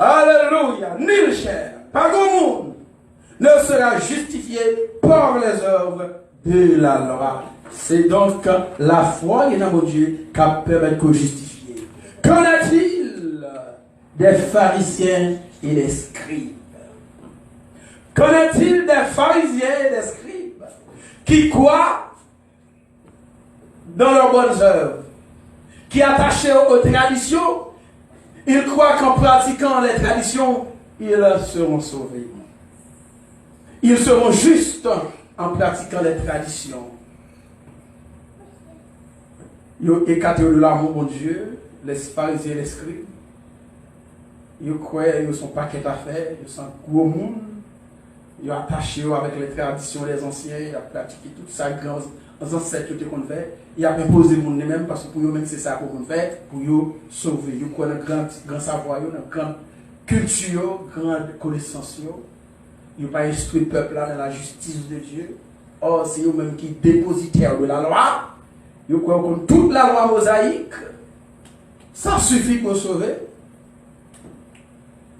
Alléluia. Nul chair, pas grand monde, ne sera justifié par les œuvres de la loi. C'est donc la foi qui est dans mon Dieu qui permet de justifier. Qu'en est-il des pharisiens et des scribes? Qu'en est-il des pharisiens et des scribes qui croient dans leurs bonnes œuvres, qui attachés aux traditions, ils croient qu'en pratiquant les traditions, ils seront sauvés. Ils seront justes en pratiquant les traditions. Ils ont écarté de l'amour, mon Dieu, les pharisiens et les scribes. Ils croient qu'ils sont paquets à faire, ils sont gros monde. Ils ont attaché avec les traditions des anciens, ils ont pratiqué tout ça, grands ancêtres qu'on fait. Ils ont imposé le monde même parce que pour eux même c'est ça qu'on fait, pour eux sauver. Ils croient dans grand savoir, dans grande culture, grande connaissance. Ils n'ont pas instruit le peuple là dans la justice de Dieu. Or, c'est eux-mêmes qui dépositaires de la loi. Ils croient que toute la loi mosaïque, ça suffit pour sauver.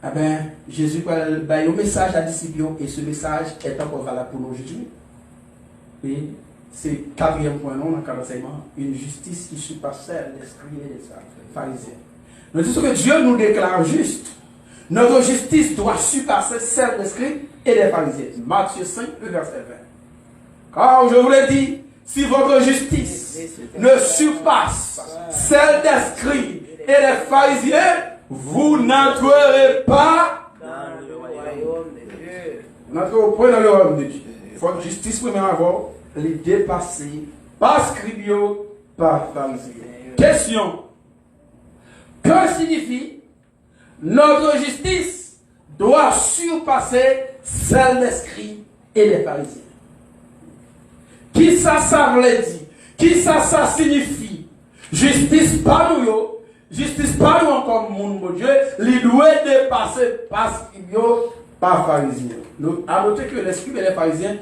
Eh bien, Jésus a un message à disciples et ce message est encore valable pour nous aujourd'hui. Et c'est le 4e point dans le enseignement, une justice qui surpasse celle des scribes et des pharisiens. Nous disons que Dieu nous déclare juste. Notre justice doit surpasser celle des scribes et des pharisiens. Matthieu 5, verset 20. Car je vous l'ai dit, si votre justice ne surpasse celle des scribes et des pharisiens, vous n'entrerez pas dans le royaume de Dieu. N'entrez pas dans le royaume de Dieu. Il faut que justice, premièrement, les dépasser par scribes, par pharisiens. Question. Que signifie notre justice doit surpasser celle des scribes et des pharisiens? Qui ça veut dire? Qui ça signifie? Justice pas nous, justice pas nous comme mon Dieu, il doit dépasser par scribes, par pharisiens. À noter que les scribes et les pharisiens,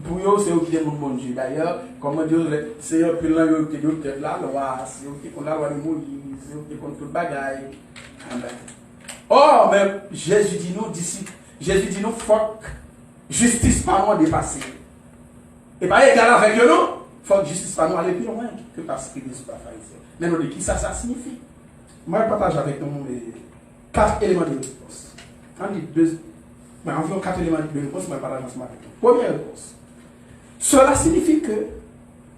pour eux, c'est eux qui sont mon Dieu. D'ailleurs, comme Dieu, c'est eux qui ont la loi, c'est eux qui ont la loi de Moïse, c'est eux qui ont tout le bagage. Or, mais Jésus dit nous, disciples, Jésus dit nous, faut que justice par nous dépasser. Et pas égal avec eux, non? Faut que justice par nous aller plus loin que parce qu'ils ne sont pas pharisiens. Mais nous, qui ça signifie? Moi, je partage avec nous 4 éléments de réponse. Environ 4 éléments de réponse, je partage ensemble avec vous. Première réponse. Cela signifie que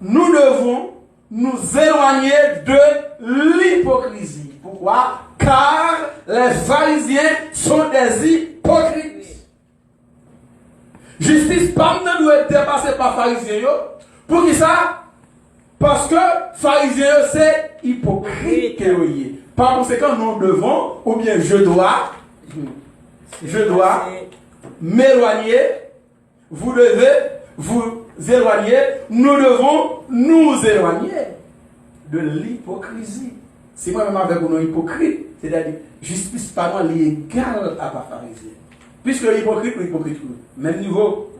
nous devons nous éloigner de l'hypocrisie. Pourquoi? Car les pharisiens sont des hypocrites. Justice pas ne doit être dépassée par pharisiens. Pour qui ça? Parce que pharisiens c'est hypocrite. Par conséquent, nous devons, ou bien je dois m'éloigner, vous devez vous éloigner, nous devons nous éloigner de l'hypocrisie. Si moi-même avec vous, hypocrite, c'est-à-dire justice par moi l'égale à la pharisien. Puisque l'hypocrite ou hypocrite, même niveau.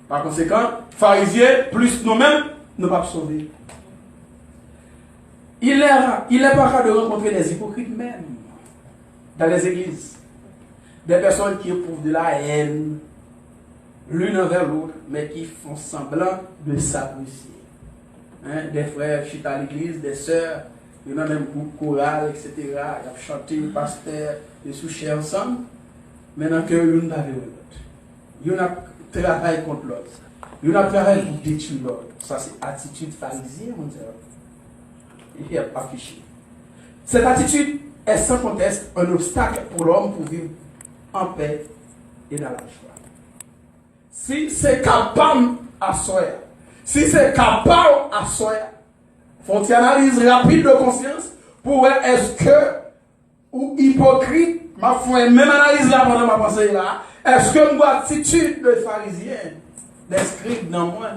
Par conséquent, pharisien plus nous-mêmes, nous ne pas sauver. Il est pas rare de rencontrer des hypocrites même dans les églises. Des personnes qui éprouvent de la haine l'une envers l'autre, mais qui font semblant de s'apprécier. Des frères chutent à l'église, des sœurs, il y en a même groupe choral, etc. Ils ont chanté, pasteur, ils souchaient ensemble. Maintenant que l'une n'a pas l'autre. Il y en a travail contre l'autre. Il y en a travail pour détruire l'autre. Ça, c'est attitude pharisienne, mon Dieu. Il est affiché. Cette attitude est sans conteste un obstacle pour l'homme pour vivre en paix et dans la joie. Si c'est capable à soi, faut une analyse rapide de conscience pour voir est-ce que, ou hypocrite, ma foi, même analyse là pendant ma pensée là, est-ce que moi attitude de pharisien, d'inscrire dans moi,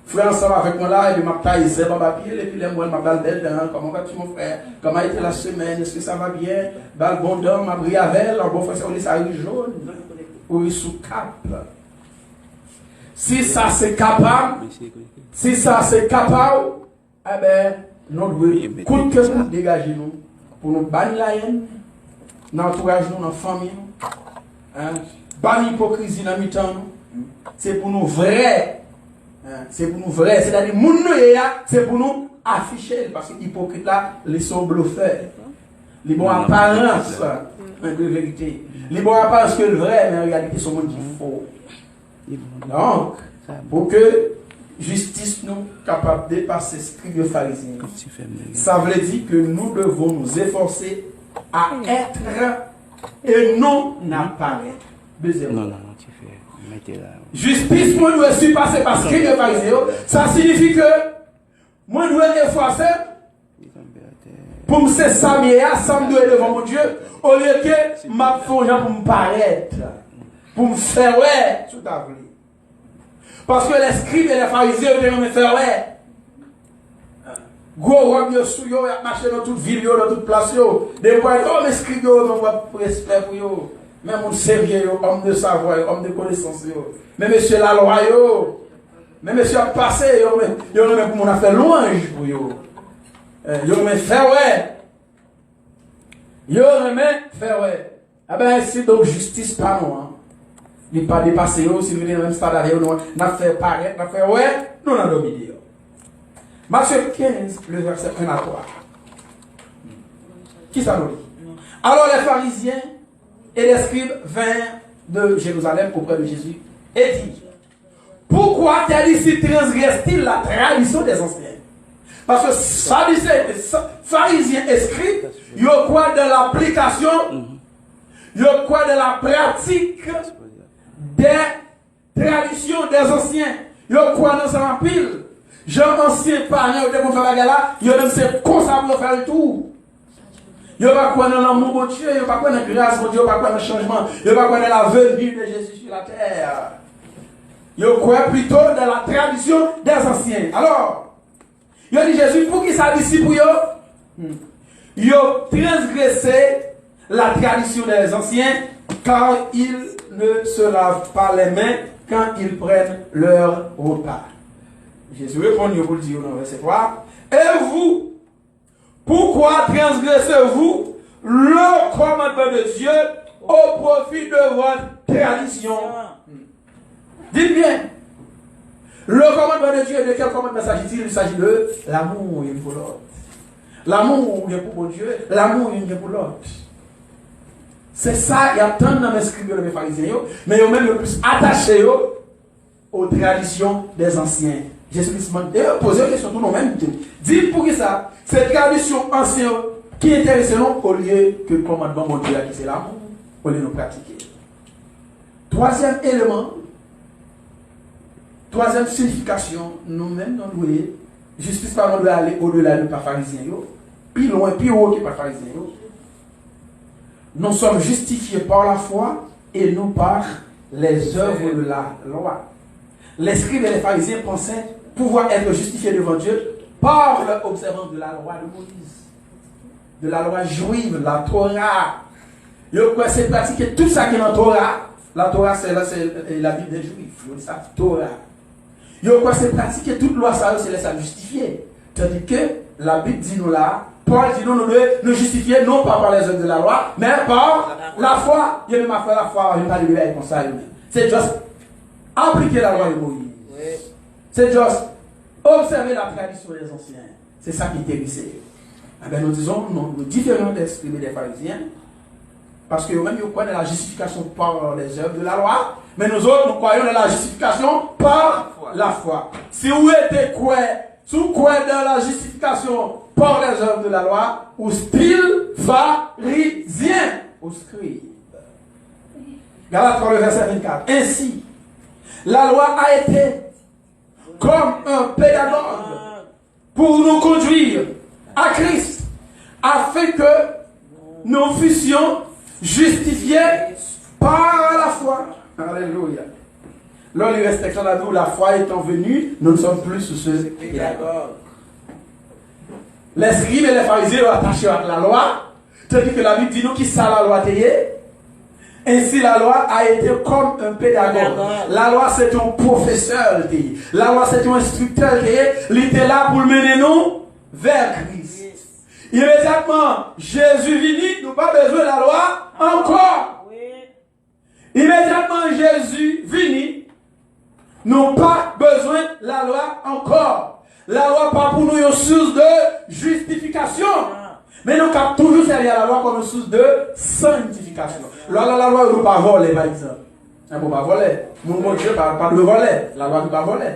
frère ensemble avec moi là, il m'a taillé mon papier, et puis les mois, m'a belle dedans, comment vas-tu mon frère, comment a été la semaine, est-ce que ça va bien, bal bon dame, m'a pris avec, un bon frère, on est ça jaune, ou il sous cap. Si ça c'est capable, eh bien, nous devons coûte que nous dégager nous pour nous bannir la haine, dans l'entourage, dans la famille, pas d'hypocrisie dans le temps, c'est pour nous vrais. C'est pour nous vrais. C'est-à-dire, c'est pour nous afficher. Parce que l'hypocrite là, ils sont bluffeurs. Les bons apparences de vérité. Les bons apparences que le vrai, mais en réalité, sont monde qui faux. Donc, pour que justice nous capable de dépasser ce scribes de pharisiens, ça veut dire que nous devons nous efforcer à être et non apparaître. Deuxième. Non, tu fais. Justice, moi, nous suis passé par scribes de pharisiens. Ça signifie que moi, nous sommes efforcés pour me s'examiner, sans me devant mon Dieu, au lieu que ma foi pour me paraître, pour me faire ouais, tout à fait. Parce que les scribes et les pharisiens, ils me faire ouais. Gros robe yo sou yo, marché dans toute ville, dans toute place yo. Des fois, oh, mes scribes yo, on va respect pour yo. Même mon sérieux yo, homme de savoir, homme de connaissance yo. Mais monsieur la loi yo. Mais monsieur a passé, yo même pour mon affaire louange pour yo. Yo me fait ouais. Yo me fait ouais. Ah ben, si donc justice pas nous, hein. Il pas dépassé yo, si nous venons dans le même stade avec nous, n'a fait paraître, n'a fait ouais, nous n'en dominé yo. Matthieu 15, le verset 1 à 3. Qui ça nous dit? Alors les pharisiens et les scribes vinrent de Jérusalem auprès de Jésus et dit: pourquoi tel ici transgresse-t-il la tradition des anciens? Parce que pharisiens et scribes, ils ont quoi de l'application, ils ont quoi de la pratique des traditions des anciens. Ils ont quoi dans sa pile. Jean ancien parents, ils ont fait la là, ils ont même c'est comme ça pour faire le tout. Ils n'ont pas quoi dans l'amour de Dieu, ils n'ont pas quoi dans la grâce de Dieu, ils n'ont pas quoi dans le changement, ils n'ont pas quoi dans la venue de Jésus sur la terre. Ils ont quoi plutôt dans la tradition des anciens. Alors, ils ont dit Jésus, pour qui ça disciple pour eux? Ils ont transgressé la tradition des anciens car ils ne se lavent pas les mains quand ils prennent leur repas. Jésus répond pour le dire dans le verset 3. Et vous, pourquoi transgressez-vous le commandement de Dieu au profit de votre tradition? Dites bien. Le commandement de Dieu, de quel commandement s'agit-il? Il s'agit de l'amour une pour l'autre. L'amour une pour Dieu, l'amour une pour l'autre. C'est ça, il y a tant dans mes scribes et mes pharisiens, mais ils sont même le plus attachés aux traditions des anciens. Jésus-Christ m'a posé une question tout nous-mêmes. Dis pour qui ça? Cette tradition ancienne qui intéresse nous au lieu que le commandement de Dieu qui c'est l'amour, au lieu de nous pratiquer. Troisième élément, troisième signification, nous-mêmes, nous devons, justice par nous doit aller au-delà de par pharisiens, plus loin, plus haut que par pharisiens. Nous sommes justifiés par la foi et non par les œuvres de la loi. Les scribes et les pharisiens pensaient pouvoir être justifiés devant Dieu par l'observance de la loi de Moïse, de la loi juive, la Torah. Ils ont pratiqué tout ça qui est dans la Torah. La Torah, c'est la Bible des Juifs. Ils ont dit ça, Torah. Ils ont pratiqué toute loi, ça, c'est la justifier. Tandis que la Bible dit nous là, Paul dit nous devons nous justifier non pas par les œuvres de la loi, mais par la foi. Il y a même à faire la foi, je ne vais pas dire comme ça. C'est juste appliquer la loi de Moïse. C'est juste observer la tradition des anciens. C'est ça qui est hérissé. Nous disons, nous différents des scribes et des pharisiens, parce que même nous croyons dans la justification par les œuvres de la loi, mais nous autres, nous croyons dans la justification par la foi. Si vous êtes quoi, si vous croyez dans la justification par les œuvres de la loi, ou style pharisien, ou scribe. Galates 3, verset 24. Ainsi, la loi a été comme un pédagogue pour nous conduire à Christ, afin que nous fussions justifiés par la foi. Alléluia. Là, il reste clair à nous, la foi étant venue, nous ne sommes plus sous ce pédagogue. Les scribes et les pharisiens ont attaché à la loi, tandis que la Bible dit nous qui ça la loi t'ayez. Ainsi, la loi a été comme un pédagogue. La loi, c'est un professeur. La loi, c'est un instructeur. Il était là pour mener nous vers Christ. Immédiatement, Jésus venu, nous pas besoin de la loi. encore. Oui. Immédiatement Jésus vini, nous pas besoin de la loi encore. La loi pas pour nous une source de justification. Mais nous avons toujours servi à la loi comme une source de sanctification. La loi ne peut pas voler, par exemple. Elle ne peut pas voler. Mon Dieu ne peut pas le voler. La loi ne peut pas voler.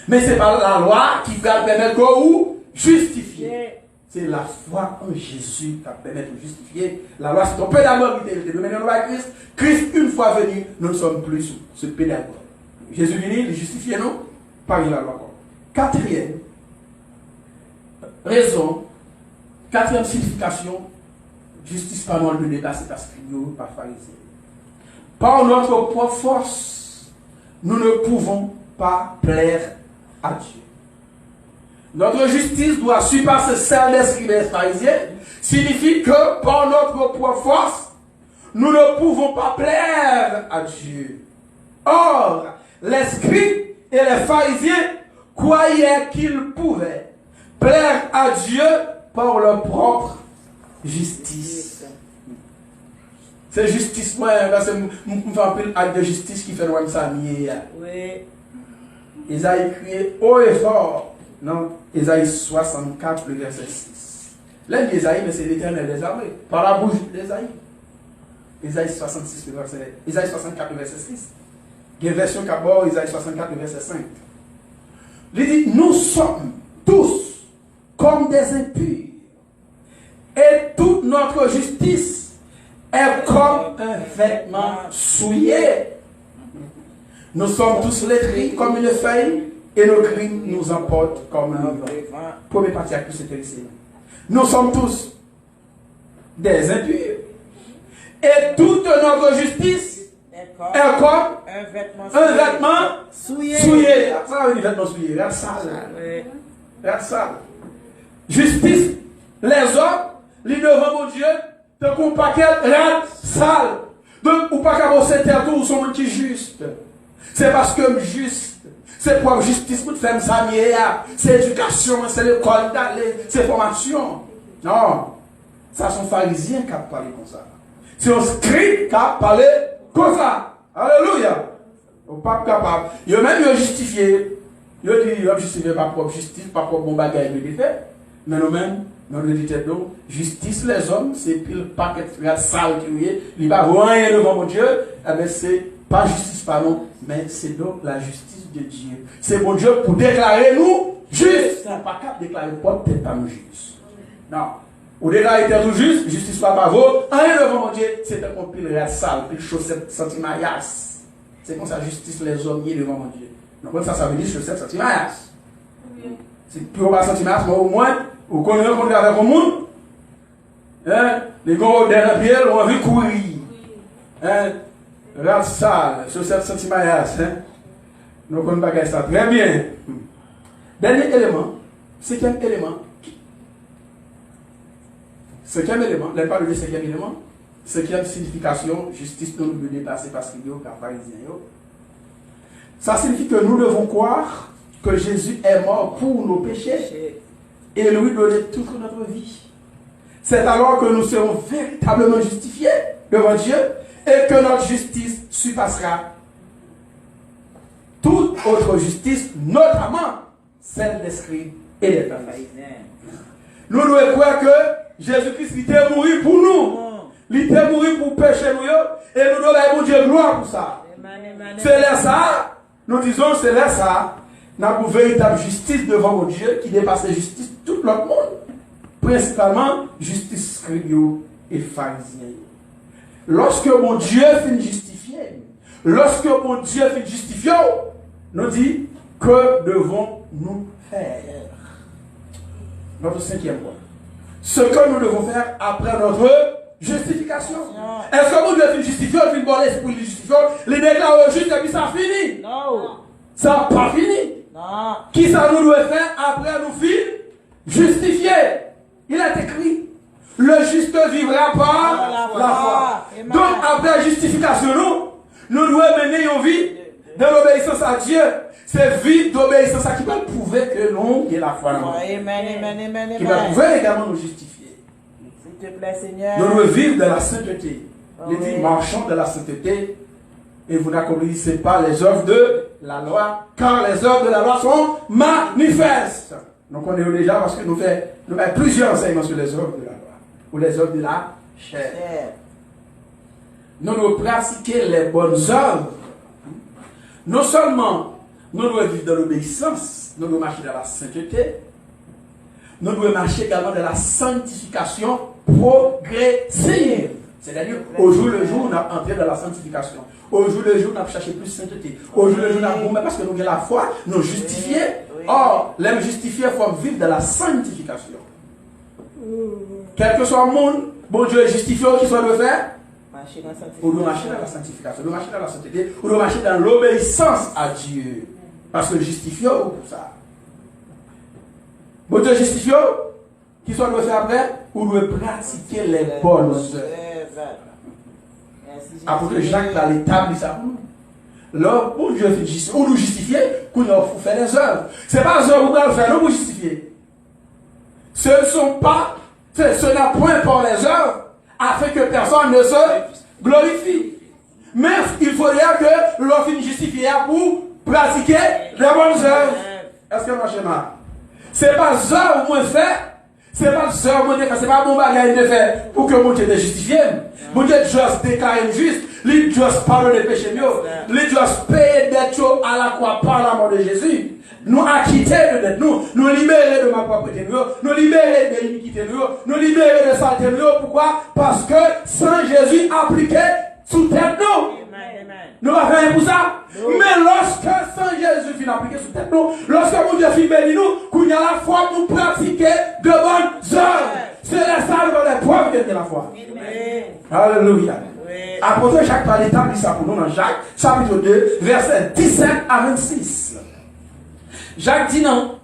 Mais ce n'est pas la loi qui va permettre de vous justifier. C'est la foi en Jésus qui va permettre de justifier. La loi, c'est ton pédagogue qui était mené à Christ. Christ, une fois venu, nous ne sommes plus sous ce pédagogue. Jésus venu, il justifie nous par la loi. Quatrième raison, quatrième signification, justice par nous de dépasser parce que nous, par pharisiens. Par notre propre force, nous ne pouvons pas plaire à Dieu. Notre justice doit surpasser celle des scribes et pharisiens, signifie que par notre propre force, nous ne pouvons pas plaire à Dieu. Or, les scribes et les pharisiens croyaient qu'ils pouvaient plaire à Dieu par leur propre justice. C'est justice, moi, c'est un acte de justice qui fait loin de sa mienne. Oui. Isaïe criait haut et fort. Non, Isaïe 64, le verset 6. L'un d'Isaïe, mais c'est l'Éternel des armées. Par la bouche d'Isaïe. Isaïe 66, le verset, Isaïe 64, le verset 6. Il y a une version d'abord, Isaïe 64, le verset 5. Il dit, nous sommes tous comme des impurs. Et toute notre justice est comme un vêtement souillé. Nous sommes tous lettrés comme une feuille et nos crimes nous emportent comme un vent. Premier partie à qui c'était ici. Nous sommes tous des impurs. Et toute notre justice est comme un vêtement souillé. Ça veut dire vêtement souillé, l'air sale. L'air sale. Justice, les hommes, les devant mon Dieu, te comptent pas qu'elle l'air sale. Donc, ou pas qu'à vos terres ou sont qui juste. C'est parce que juste, c'est pour justice pour faire ça, c'est éducation, c'est l'école d'aller, c'est formation. Non, ça sont pharisiens qui parlent comme ça. C'est un scribe qui a parlé comme ça. Alléluia. Au pas capable. Il a même justifié. Il a dit, il a justifié par propre justice, par propre bon bagage de fait. Mais nous-mêmes, nous le disons donc, justice les hommes, c'est pile paquet de sale qui est. Il va rien devant mon Dieu. Eh bien, c'est pas justice par nous, mais c'est donc la justice de Dieu. C'est mon Dieu pour déclarer nous justes. Nous pas capable de déclarer peut-être pas nous justes. Non. Au déclarer tout juste, justice pas par vous, rien devant mon Dieu, c'est un pile de sale, pile chaussette sentimaillasse. C'est comme ça, justice les hommes devant mon Dieu. Donc, ça veut dire chaussette sentimaillasse. C'est plus pas sentimaillasse, mais au moins, vous connaissez avec le monde. Hein? Les gars derrière pied, on a vu courir. Hein? Rat sale, chaussette sentimaillasse. Hein? Nous connaissons pas ça très bien. Dernier élément, cinquième élément. Cinquième élément, n'est pas le cinquième élément. Cinquième signification, justice nous devons dépasser parce qu'il y a un pharisien. Ça signifie que nous devons croire que Jésus est mort pour nos péchés et lui donner toute notre vie. C'est alors que nous serons véritablement justifiés devant Dieu et que notre justice surpassera toute autre justice, notamment celle des scribes et des pharisiens. Nous devons croire que Jésus-Christ était mort pour nous. Il était mort pour pécher nous et nous devons mon Dieu gloire pour ça. C'est là ça, nous disons c'est là ça. Nous avons une véritable justice devant mon Dieu qui dépasse la justice de tout l'autre monde. Principalement, justice scribes et pharisiens. Lorsque mon Dieu finit justifier, lorsque mon Dieu finit justifier, nous dit que devons-nous faire? Notre cinquième point. Ce que nous devons faire après notre justification. Est-ce que mon Dieu finit justifier, il finit bon l'esprit justifier, les déclare juste et puis ça finit? Non. Ça n'a pas fini. Non. Qui ça nous doit faire après nous finir justifier? Il est écrit, le juste vivra par la foi. Donc après la justification, nous devons mener une vie de l'obéissance à Dieu. C'est vie d'obéissance qui va prouver que nous, il y a la foi. Amen, amen, amen, qui va prouver également nous justifier. te plaît, Seigneur. Nous devons vivre de la sainteté. Il dit, Oui. marchons de la sainteté et vous n'accomplissez pas les œuvres de la loi, car les œuvres de la loi sont manifestes. Donc on est déjà parce que nous faisons plusieurs enseignements sur les œuvres de la loi ou les œuvres de la chair. Cher. Nous devons pratiquer les bonnes œuvres. Non seulement nous devons vivre dans l'obéissance, nous devons marcher dans la sainteté, nous devons marcher également dans la sanctification progressive. C'est-à-dire, au jour le jour, on a entré dans la sanctification. Au jour le jour, on a cherché plus de sainteté. Au jour le jour, on a boumé parce que nous avons la foi, nous justifiés. Oui. Or, les justifiés, il faut vivre dans la sanctification. Quel que soit le monde, bon Dieu est justifié, qui soit de faire, Marcher dans la ou de marcher dans la sanctification, de marcher dans la sainteté, ou de marcher dans l'obéissance à Dieu. Parce que justifié, ou pour ça. Bon Dieu justifié, qui soit de faire après, ou de pratiquer les bonnes œuvres. Apôtre Jacques a l'établi ça pour nous. Là, pour Dieu fait justifier, ou nous justifier, qu'on a fait des œuvres. Ce n'est pas les œuvres qu'on va faire, nous pour justifier. Ce n'est point par les œuvres, afin que personne ne se glorifie. Mais il faudrait que l'on finisse justifié pour pratiquer les bonnes œuvres. Est-ce que mon schéma? Ce n'est pas les œuvres qu'on fait. Ce n'est pas les œuvres qu'on fait. Ce n'est pas mon bagage de faire pour que mon Dieu te justifie. Mon Dieu juste déclare juste. Il juste pardonne les péchés mieux. Il juste payer des choses à la croix par la mort de Jésus. Nous acquitter de dette, nous libérer de ma propriété, nous libérer de l'iniquité, nous libérer de saleté. Pourquoi? Parce que sans Jésus appliqué sous tête nous. Nous avons fait pour ça. Mais lorsque sans Jésus finit appliqué sous tête nous, lorsque mon Dieu finit béni nous, qu'on y a la foi pour pratiquer de bonnes œuvres. C'est la salle dans les preuves de la foi. Alléluia. Apôtre Jacques va établir ça pour nous dans Jacques, chapitre 2, versets 17 à 26. Jacques dit non.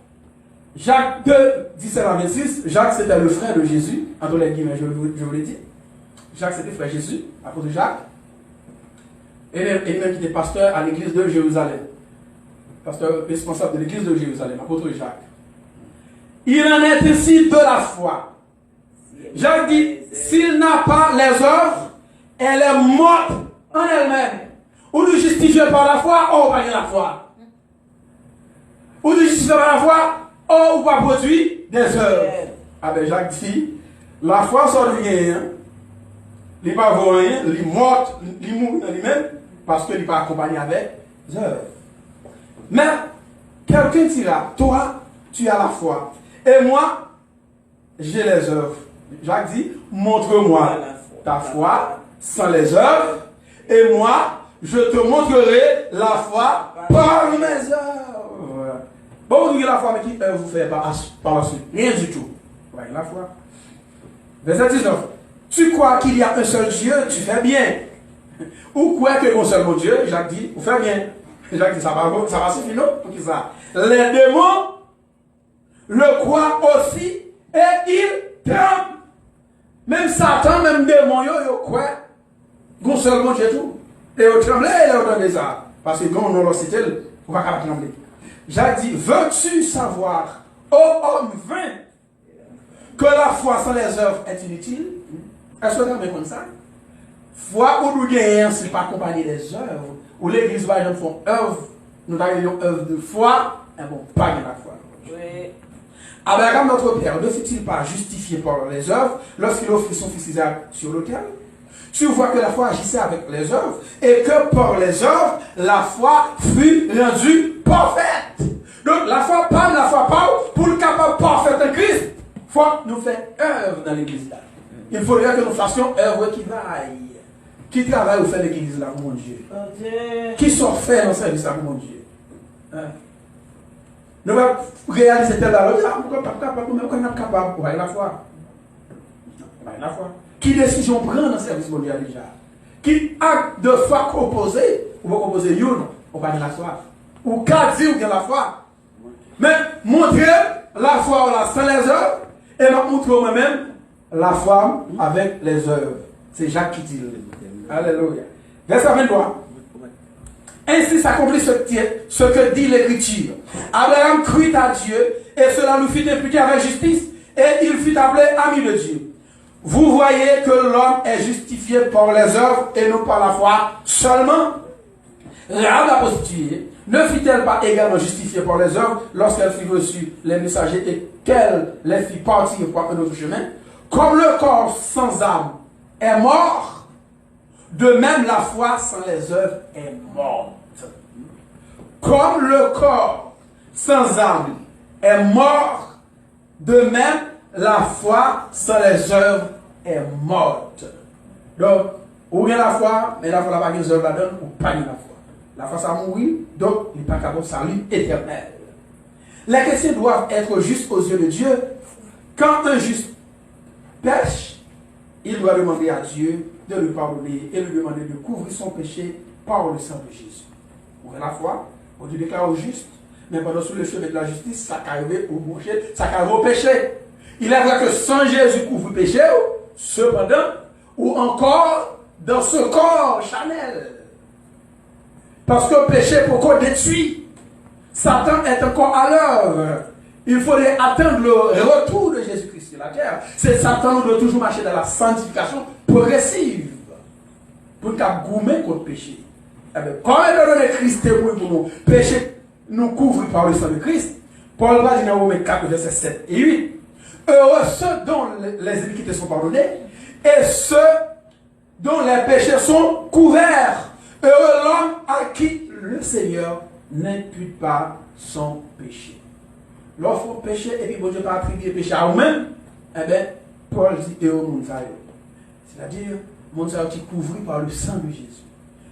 Jacques 2, 17 à 26. Jacques c'était le frère de Jésus. Entre les guillemets, je vous l'ai dit. Jacques c'était le frère de Jésus, apôtre Jacques. Et même qui était pasteur à l'église de Jérusalem. Pasteur responsable de l'église de Jérusalem, apôtre Jacques. Il en est ainsi de la foi. Jacques dit, s'il n'a pas les œuvres, elle est morte en elle-même. Ou nous justifier par la foi, ou pas la foi. Ou nous justifier par la foi, ou pas produire des œuvres. Ah ben Jacques dit, la foi sort de rien. Il n'est pas rien, il est mort, il mourut dans lui-même, parce qu'il n'est pas accompagné avec des œuvres. Mais, quelqu'un dira, toi, tu as la foi. Et moi, j'ai les œuvres. Jacques dit, montre-moi ta foi sans les œuvres, et moi, je te montrerai la foi par mes œuvres. Bon, vous dites la foi, mais qui vous fait par la suite? Rien du tout. Voyez la foi. Verset 19. Tu crois qu'il y a un seul Dieu, tu fais bien. Ou quoi que un seul bon Dieu, Jacques dit, vous faites bien. Jacques dit, ça va suffire, non? Pour qui ça? Les démons le croient aussi, et ils tremblent. Même Satan, même démon, ils croient qu'un seul bon Dieu tout. Et ils tremblent, et ils entendent ça. Parce que quand on l'a cité, on va pas trembler. Jacques dit, veux-tu savoir, ô homme vain, que la foi sans les œuvres est inutile? Est-ce que vous avez comme ça? Foi ou nous gagnons, ce n'est pas accompagné des œuvres. Ou l'église va faire œuvre, nous avons œuvre de foi, et bon, pas de la foi. Oui. Abraham, notre père, ne fut-il pas justifié par les œuvres lorsqu'il offrit son fils Isaac sur l'autel? Tu vois que la foi agissait avec les œuvres et que par les œuvres, la foi fut rendue parfaite. Donc la foi parle, pour le capable parfait de Christ, il faut nous faire œuvre dans l'église là. Il faudrait que nous fassions œuvre qui vaille. Qui travaille ou fait l'église là pour mon Dieu? Qui sont faits dans le service là pour mon Dieu? Nous allons réaliser tel alors, pourquoi pas capable, mais on est capable, on va y la foi. La foi. Qui décision prend dans le service mondial déjà? Qui acte de foi composé? On va composer une, on va dire la foi. Ou qu'à dire ou bien la foi. Mais montrer la foi sans les œuvres et montrer moi-même la foi avec les œuvres. C'est Jacques qui dit. Alléluia. Verset 23. Ainsi s'accomplit ce que dit l'Écriture. Abraham crut à Dieu et cela nous fut imputé avec justice et il fut appelé ami de Dieu. vous voyez que l'homme est justifié par les œuvres et non par la foi seulement. Rahab la prostituée ne fut-elle pas également justifiée par les œuvres lorsqu'elle fut reçue les messagers et qu'elle les fit partir pour un autre chemin? Comme le corps sans âme est mort, de même la foi sans les œuvres est morte. Comme le corps sans âme est mort, de même la foi sans les œuvres est morte. Donc, ou bien la foi, mais la foi n'a pas les œuvres la donne, ou pas la foi. La foi ça mourir, donc il n'est pas capable de salut éternel. Les chrétiens doivent être justes aux yeux de Dieu. Quand un juste pêche, il doit demander à Dieu de lui pardonner et lui demander de couvrir son péché par le sang de Jésus. Ou bien la foi, on Dieu déclare au juste, mais pendant sous le chemin de la justice, ça arrive au boucher, ça arrive au péché. Il est vrai que sans Jésus couvre le péché, cependant, ou encore dans ce corps charnel. Parce que le péché pourquoi détruit. Satan est encore à l'œuvre. Il faudrait attendre le retour de Jésus-Christ sur la terre. C'est Satan doit toujours marcher dans la sanctification progressive. Pour ne pas goumer contre le péché. Eh bien, quand étant donné Christ est mort pour nous, péché nous couvre par le sang de Christ. Paul va dire dans Romains 4, versets 7 et 8. Heureux ceux dont les iniquités sont pardonnées et ceux dont les péchés sont couverts. Heureux l'homme à qui le Seigneur n'impute pas son péché. Lorsqu'on péché et puis bon Dieu pas attribué péché à vous-même, eh bien, Paul dit heureux mon Dieu. C'est-à-dire, mon Dieu qui couvert par le sang de Jésus.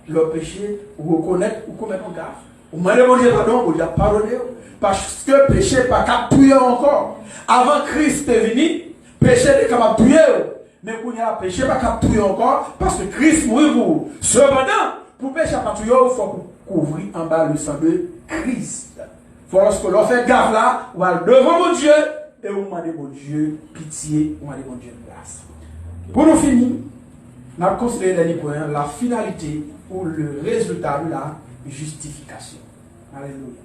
Le péché, ou reconnaître, ou commettre un gaffe. Ou demander mon Dieu pardon, ou Dieu pardonner. Parce que le péché n'est pas capable de encore. Avant Christ est venu, le péché est capable de tuer. Mais quand il y a le péché, pas capable de tuer encore, parce que Christ mourit pour vous. Cependant, pour le péché pas tuer, il faut couvrir en bas le sang de Christ. Il faut lorsque l'on fait gaffe là, on va devant mon Dieu, et on demande mon Dieu pitié, on demande mon Dieu grâce. Pour nous finir, on a considéré dernier point, la finalité ou le résultat de la justification. Alléluia.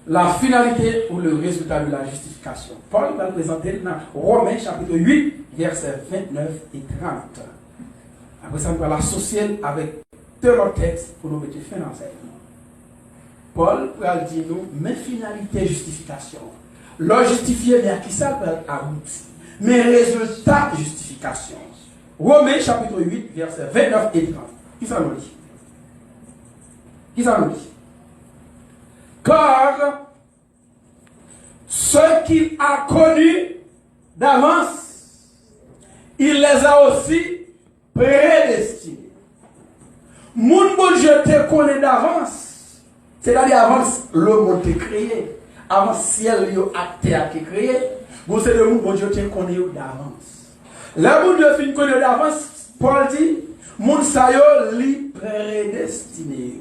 La finalité ou le résultat de la justification. Paul va le présenter dans Romains chapitre 8, versets 29 et 30. Après ça, on va l'associer avec deux autres textes pour nous mettre fin dans cette. Paul va dire nous, mais finalité justification. Le justifié, mais à qui ça peut aboutir? Mais résultat justification. Romains chapitre 8, versets 29 et 30. Qui ça nous dit? Qui ça nous dit? Car ceux qu'il a connus d'avance, il les a aussi prédestinés. Mon bon Dieu te connaît d'avance, c'est-à-dire avant le monde te créé, avant le ciel et la terre te créé, vous savez le bon Dieu te connaît d'avance. Le bon Dieu fin connaît d'avance, Paul dit, mon sayo li prédestiné.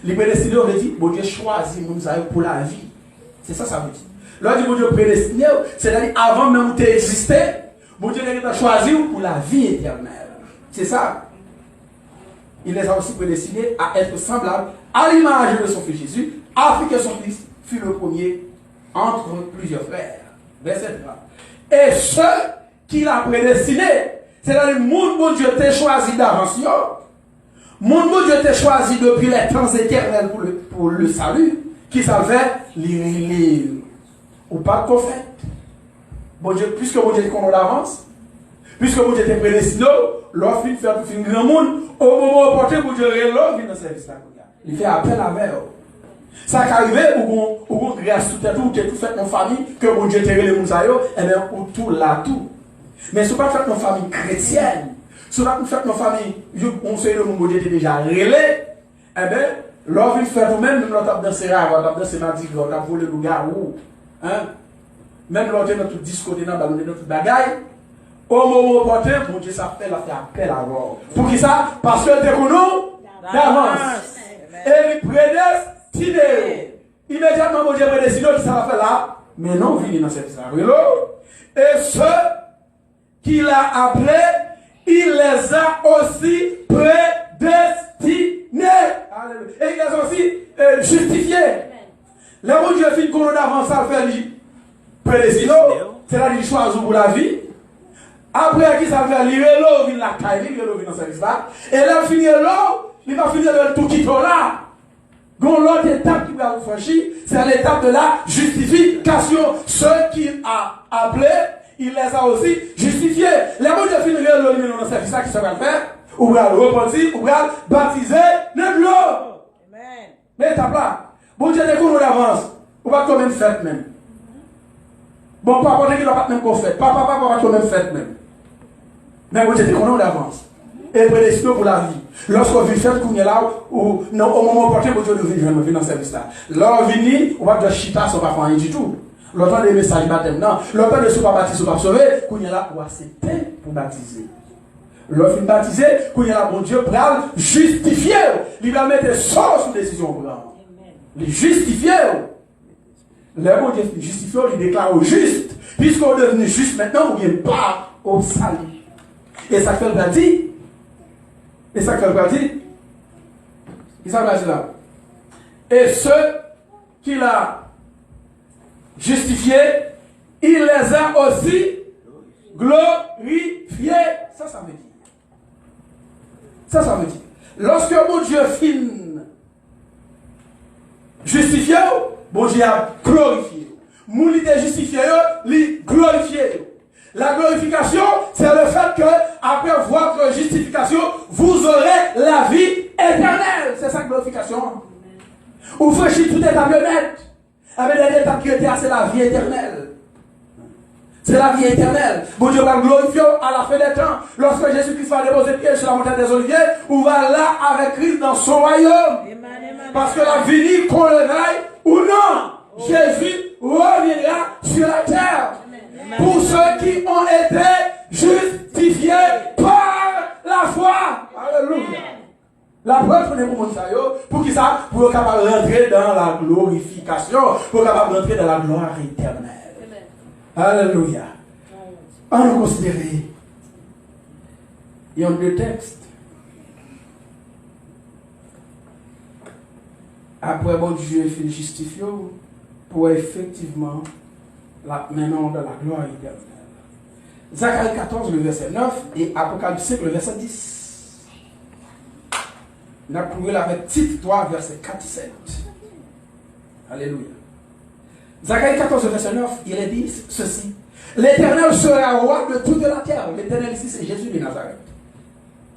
Les prédestinés, on veut dire, bon Dieu choisit mon pour la vie. C'est ça, ça veut dire. Là, dit bon Dieu prédestiné, c'est-à-dire avant même que tu existais, bon Dieu t'a choisi pour la vie éternelle. C'est ça. Il les a aussi prédestinés à être semblables à l'image de son fils Jésus, afin que son fils fût le premier entre plusieurs frères. Verset 3. Et ceux qu'il a prédestinés, c'est-à-dire, mon Dieu t'a choisi d'avance. Mon Dieu t'a choisi depuis les temps éternels pour le salut, qui s'avère l'irréel. Ou pas de prophète. Bon Dieu, puisque mon Dieu est qu'on d'avance, puisque mon Dieu était prédestiné, l'offre fait tout un grand monde, au moment opportun, mon Dieu est là, il dans service là. Il fait appel à vers. Ça qui arrive, ou grâce tout à tout, tout fait dans famille, que mon Dieu t'ait les moussaillots, et bien, ou tout là, tout. Mais ce n'est pas fait dans famille chrétienne. Ce n'est pas fait dans famille, on sait le mon Dieu était déjà relé, eh bien, l'offre fait tout-même, nous avons dansé rare, nous avons dansé mardi, nous avons volé le garou. Hein? Même l'autre dans tout disco, dans toute bagaille, au moment opportun, mon Dieu s'appelle à faire appel à voir. Pour qui ça? Parce que t'es nous d'avance. Et il prédestiné. Immédiatement, mon Dieu prédestiné, qui ça va faire là? Mais non, venez dans cette salle. Et ceux qu'il a appelés, il les a aussi prédestinés. Et il les a aussi justifiés. Là où Dieu fait qu'on a d'avance à faire prédestiné, c'est-à-dire choisir pour la vie. Après qui ça fait, il relève, il la caille, il relève dans ce service là. Et là, il finit là, il va finir de tout quitter là. Donc l'autre étape qui va franchir, c'est l'étape de la justification. Ceux qu'il a appelés, il les a aussi justifiés. Les mots de finir le dans ce service là qui se va faire, ou va le repentir, ou va baptiser le l'eau. Amen. Mais étape là, bon Dieu est qu'on d'avance, on va quand même faire même. Bon papa, on ne va pas même qu'on fait. Papa, va quand même faire même. Mais bon Dieu est qu'on d'avance. Et prédestiné pour la vie. Lorsqu'on vit faire qu'on est là, ou non, au moment opportun, bon Dieu nous vient dans ce service là. Là, on vient, on va de chita, on va pas rien du tout. L'autre des messages baptême, non. L'autre de ne pas baptiser, on va sauver, qu'on est là pour accepter pour baptiser. L'autre de baptiser, qu'on est là, bon Dieu, pour justifier. Il va mettre sort sous décision pour les justifier. Le bon Dieu justifié, il déclare au juste. Puisqu'on est devenu juste maintenant, on ne vient pas au salut. Et ça fait le dire. Et ça fait le dire. Il s'appelle là. Et ceux qu'il a justifiés, il les a aussi glorifiés. Ça veut dire. Ça veut dire. Lorsque mon Dieu finit justifié, bon Dieu a glorifié. Mon Dieu justifié, il glorifié. La glorification, c'est le fait que, après votre justification, vous aurez la vie éternelle. C'est ça la glorification. Vous franchissez toute étape net. Avec des étapes qui étaient, c'est la vie éternelle. C'est la vie éternelle. Bon Dieu va glorifier à la fin des temps. Lorsque Jésus-Christ va déposer pied sur la montagne des Oliviers, on va là avec Christ dans son royaume. Parce que la vie, qu'on le veuille ou non, Jésus reviendra sur la terre. Pour ceux qui ont été justifiés par la foi. Alléluia. La preuve, on est pour ça, pour qui ça? Pour capable rentrer dans la glorification, pour capable rentrer dans la gloire éternelle. Alléluia. On va considérer. Il y a deux textes. Après, bon Dieu fait justifier pour effectivement maintenant de la gloire éternelle. Zacharie 14, le verset 9 et Apocalypse 5, le verset 10. Nous avons trouvé avec titre 3, verset 4 et 7. Alléluia. Zacharie 14, verset 9, il est dit ceci. L'Éternel sera roi de toute la terre. L'Éternel ici, c'est Jésus de Nazareth,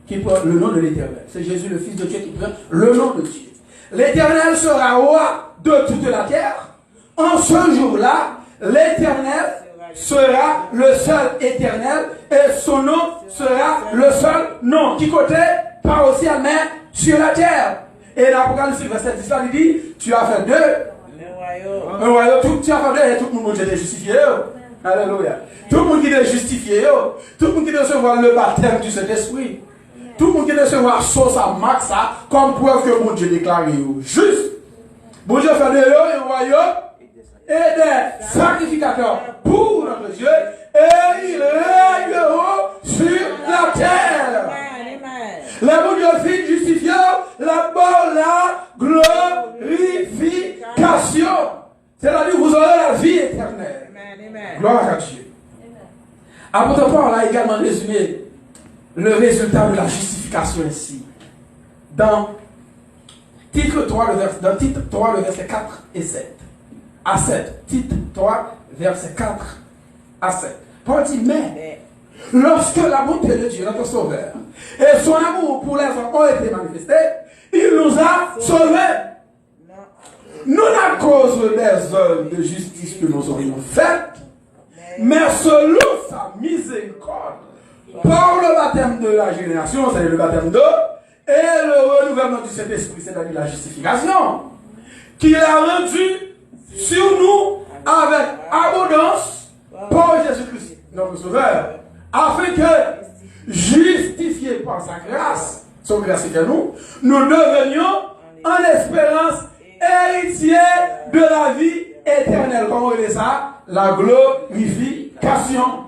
qui prend le nom de l'Éternel. C'est Jésus, le Fils de Dieu, qui prend le nom de Dieu. L'Éternel sera roi de toute la terre. En ce jour-là, l'Éternel sera le seul éternel et son nom sera le seul nom. Qui côté part aussi à main sur la terre. Et l'Apocalypse verset 10 il dit, tu as fait deux. Un royaume. Tu as fait deux et tout le monde est justifié. Alléluia. Tout le monde qui est justifié. Tout le monde qui recevoir le baptême du Saint-Esprit. Tout le monde qui recevoir sauce à max comme preuve que mon Dieu déclare juste. Bon Dieu fait de un royaume et des sacrificateurs pour notre Dieu, et ils règneront sur la terre. Le bon Dieu fit justifier là-bas la glorification. C'est-à-dire vous aurez la vie éternelle. Gloire à Dieu. Apôtre Paul a également résumé le résultat de la justification ici. Dans titre 3, le verset 4 et 7. À 7. Titre 3, verset 4 à 7. Paul dit, mais lorsque la bonté de Dieu, notre Sauveur, et son amour pour les hommes ont été manifestés, il nous a sauvés. Non à cause des œuvres de justice que nous aurions faites, mais selon sa miséricorde, par le baptême de la génération, c'est-à-dire le baptême d'eau, et le renouvellement du Saint-Esprit, c'est-à-dire la justification, qu'il a rendu sur nous avec abondance par Jésus-Christ, notre Sauveur, afin que, justifiés par sa grâce, son grâce est à nous, nous devenions en espérance héritiers de la vie éternelle. Comment on dit ça? La glorification.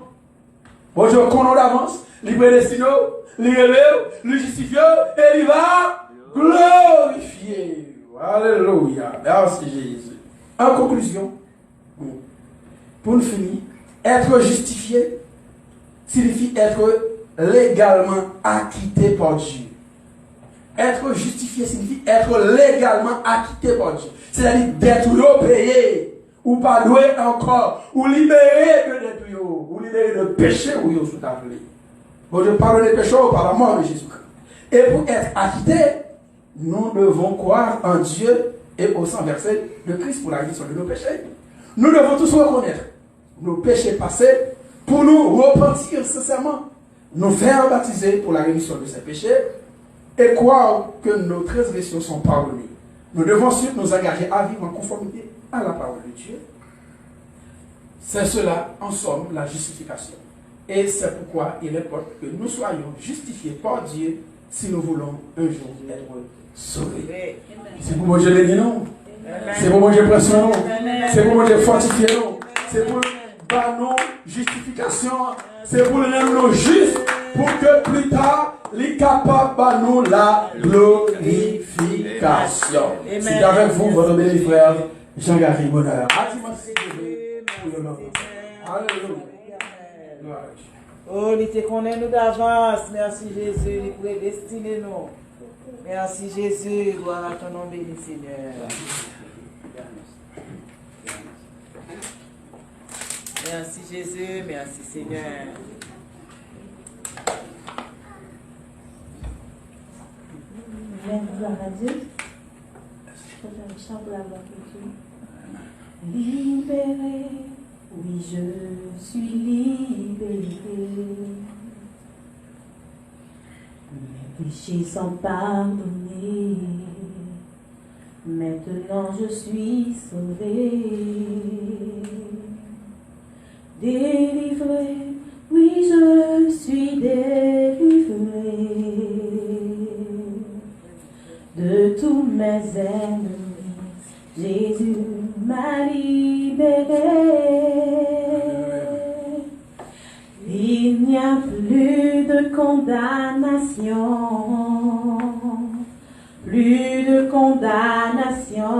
Bonjour, qu'on en avance, les prédestinés, les élèves, les justifiés, et il va glorifier. Alléluia. Merci Jésus. En conclusion, pour nous finir, être justifié, signifie être légalement acquitté par Dieu. Être justifié signifie être légalement acquitté par Dieu. C'est-à-dire d'être payé, ou pas loué encore, ou libéré de dette, ou libéré de péché, ou vous appelé. Bon, je parle des péchés par la mort de Jésus-Christ. Et pour être acquitté, nous devons croire en Dieu et au sang versé de Christ pour la rémission de nos péchés. Nous devons tous reconnaître nos péchés passés pour nous repentir sincèrement, nous faire baptiser pour la rémission de ces péchés et croire que nos transgressions sont pardonnées. Nous devons ensuite nous engager à vivre en conformité à la parole de Dieu. C'est cela, en somme, la justification. Et c'est pourquoi il importe que nous soyons justifiés par Dieu si nous voulons un jour être sauvés. C'est pour moi que je l'ai dit non. C'est pour moi que je prends son nom. C'est pour moi que je fortifie non. C'est pour nos justifications. C'est pour nous justes pour que plus tard, les capables de nous la glorification. C'est avec vous, votre béni frère, Jean-Gary Bonheur. Oh, il te connaît nous d'avance. Merci Jésus, il prédestiné nous. Merci Jésus, gloire à ton nom béni Seigneur. Merci Jésus, merci Seigneur. Gloire à Dieu. Je chante la voix que Dieu. Libéré, oui je suis libéré. Mes péchés sont pardonnés. Maintenant je suis sauvé. Délivré, oui je suis délivré de tous mes ennemis. Jésus m'a libéré. Il n'y a plus de condamnation, plus de condamnation.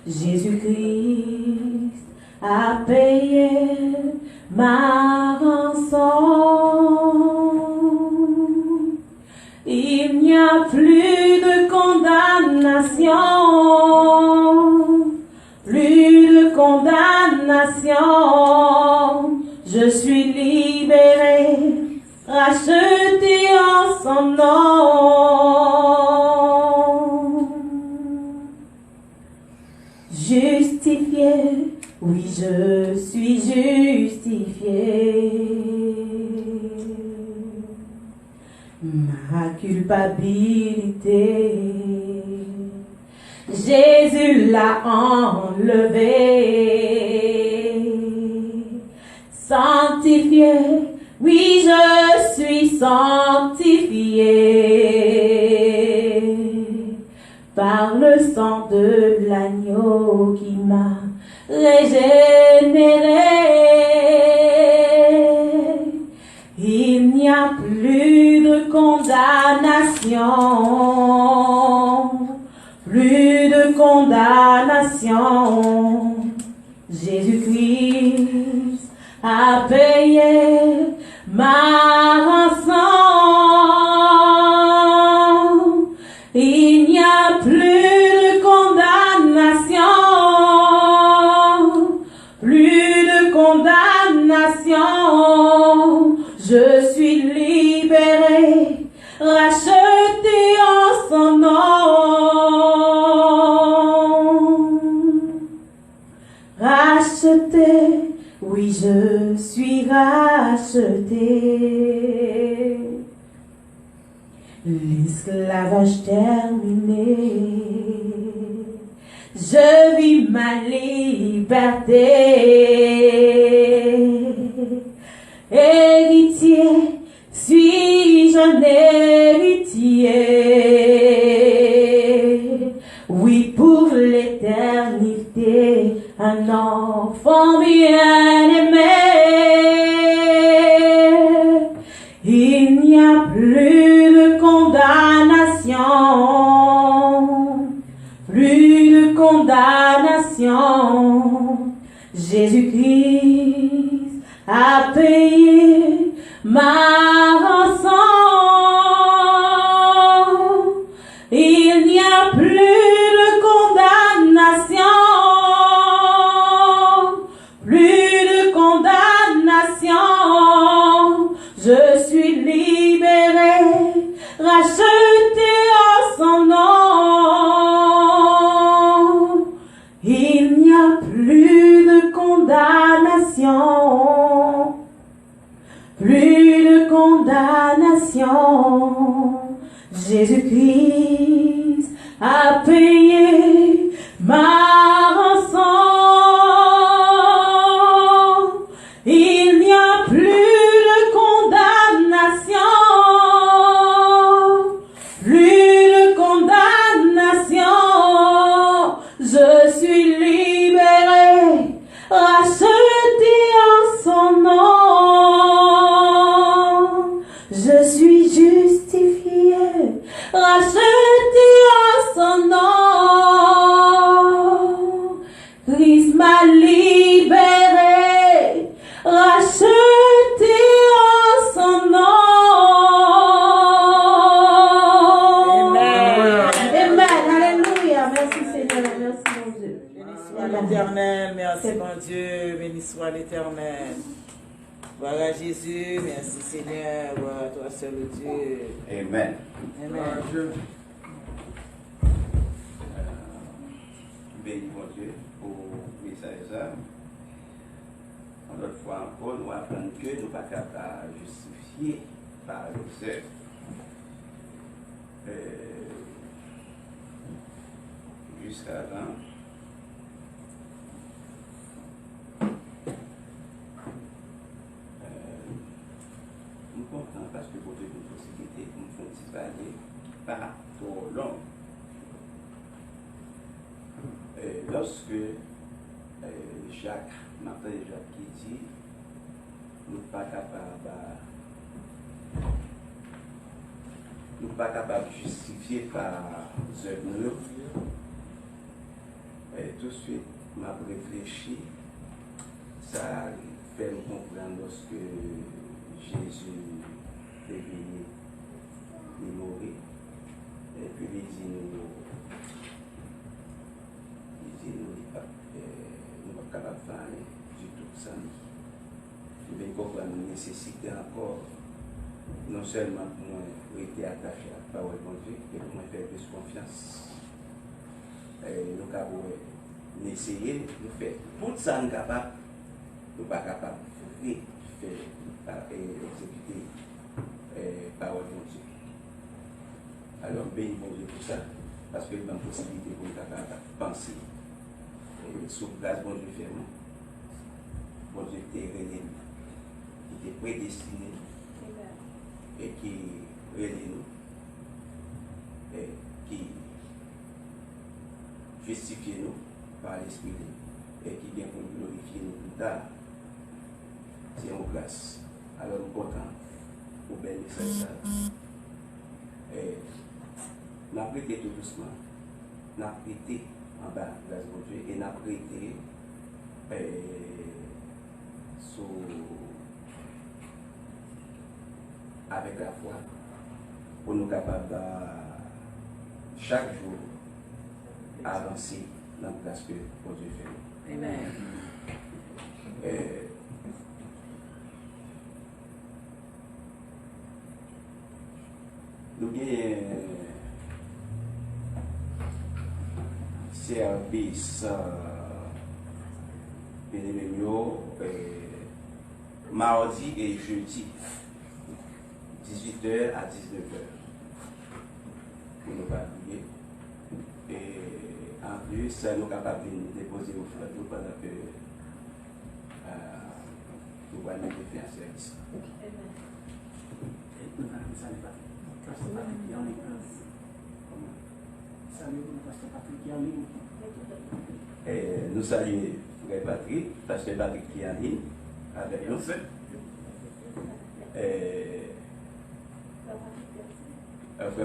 Jésus-Christ a payé ma rançon. Il n'y a plus de condamnation, plus de condamnation. Je suis libéré, racheté en son nom. Justifié, oui je suis justifié. Ma culpabilité, Jésus l'a enlevé. Sanctifié, oui je suis sanctifié par le sang de l'agneau qui m'a régénéré. Il n'y a plus de condamnation, plus de condamnation. Jésus-Christ a payé ma rançon. Il n'y a plus de condamnation, plus de condamnation. Je suis libéré, racheté en son nom. Racheté, oui je suis racheté. L'esclavage terminé, je vis ma liberté. Héritier, suis-je un héritier? Oui, pour l'éternité, un enfant bien-aimé. Il n'y a plus de condamnation, plus de condamnation. Jésus-Christ a payé Jésus-Christ a payé ma rançon. Il n'y a plus de condamnation, plus de condamnation. Je suis libéré, racheté en son nom. Je suis justifié, racheté en son nom. Christ m'a libéré, racheté en son nom. Amen. Amen. Alléluia. Merci Seigneur. Merci mon Dieu. Béni soit l'Éternel, merci mon Dieu, béni soit l'Éternel. Gloire à Jésus, merci Seigneur, gloire à toi seul Dieu. Amen. Amen. Béni mon Dieu pour le message. Une autre fois encore, nous apprenons que nous ne sommes pas capables de justifier par les œuvres. Jusqu'à avant. Nous comprenons parce que pour une possibilité, nous faisons disparaître pas trop long. Lorsque Jacques, Martin et Jacques qui dit, nous ne sommes pas capables de justifier par œuvres, tout de suite, m'a réfléchi, ça fait nous comprendre lorsque Jésus est venu, il mourit, et puis il dit nous ne sommes pas capables de faire du tout ça. Mais comprendre la nécessité encore, non seulement pour moi, rester attaché à la parole de Dieu, mais pour moi faire plus confiance. Nous avons essayé de faire tout ça, nous ne sommes pas capables de faire, exécuter la parole de Dieu. Alors, béni mon Dieu pour ça, parce qu'il y a une possibilité pour nous capables de penser. Sous grâce, bon Dieu fait, bon Dieu était réel, qui était prédestiné et qui réel nous, et qui justifie nous par l'Esprit et qui vient pour nous glorifier nous plus tard. C'est en grâce. Alors nous comptons pour bel message. Nous avons prêté tout doucement. Nous avons prêté en bas, grâce à Dieu, et nous avons prêté avec la foi pour nous capables chaque jour avancer dans la place que Dieu fait. Amen. Nous avons service mardi et jeudi, 18h à 19h. Pour ne pas oublier. Et en plus, nous sommes capables de nous déposer au frère pendant que nous allons faire un service. Nous saluons Frère Patrick, Pasteur Patrick qui est en ligne avec nous. Frère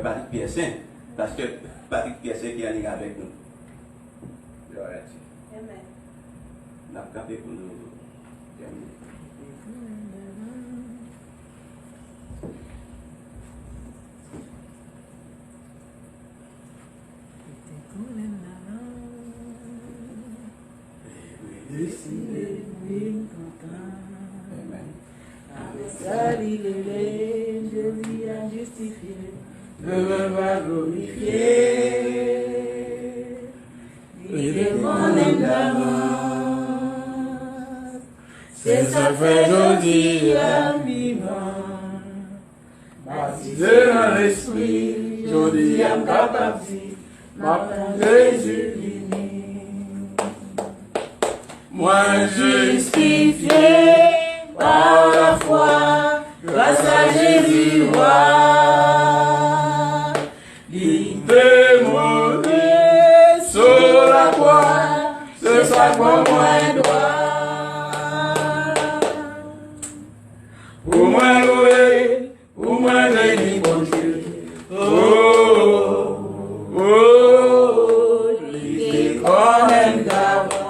Patrick Piercin, Pasteur Patrick Piercin qui est en ligne avec nous. Gloire à Dieu. Amen. Nous avons campé pour nous terminer. Je lui ai justifié, je me vois glorifier. Il est mon d'avance, c'est ça fait aujourd'hui à vivant. de dans l'esprit, je dis à capable, ma Jésus vini. Moi justifié par la foi, grâce à Jésus roi, il peut mourir sur la croix, c'est ça qu'on moi doit. Pour moi louer, pour moi bénir mon Dieu. Oh, oh, oh, il est quand même d'avance.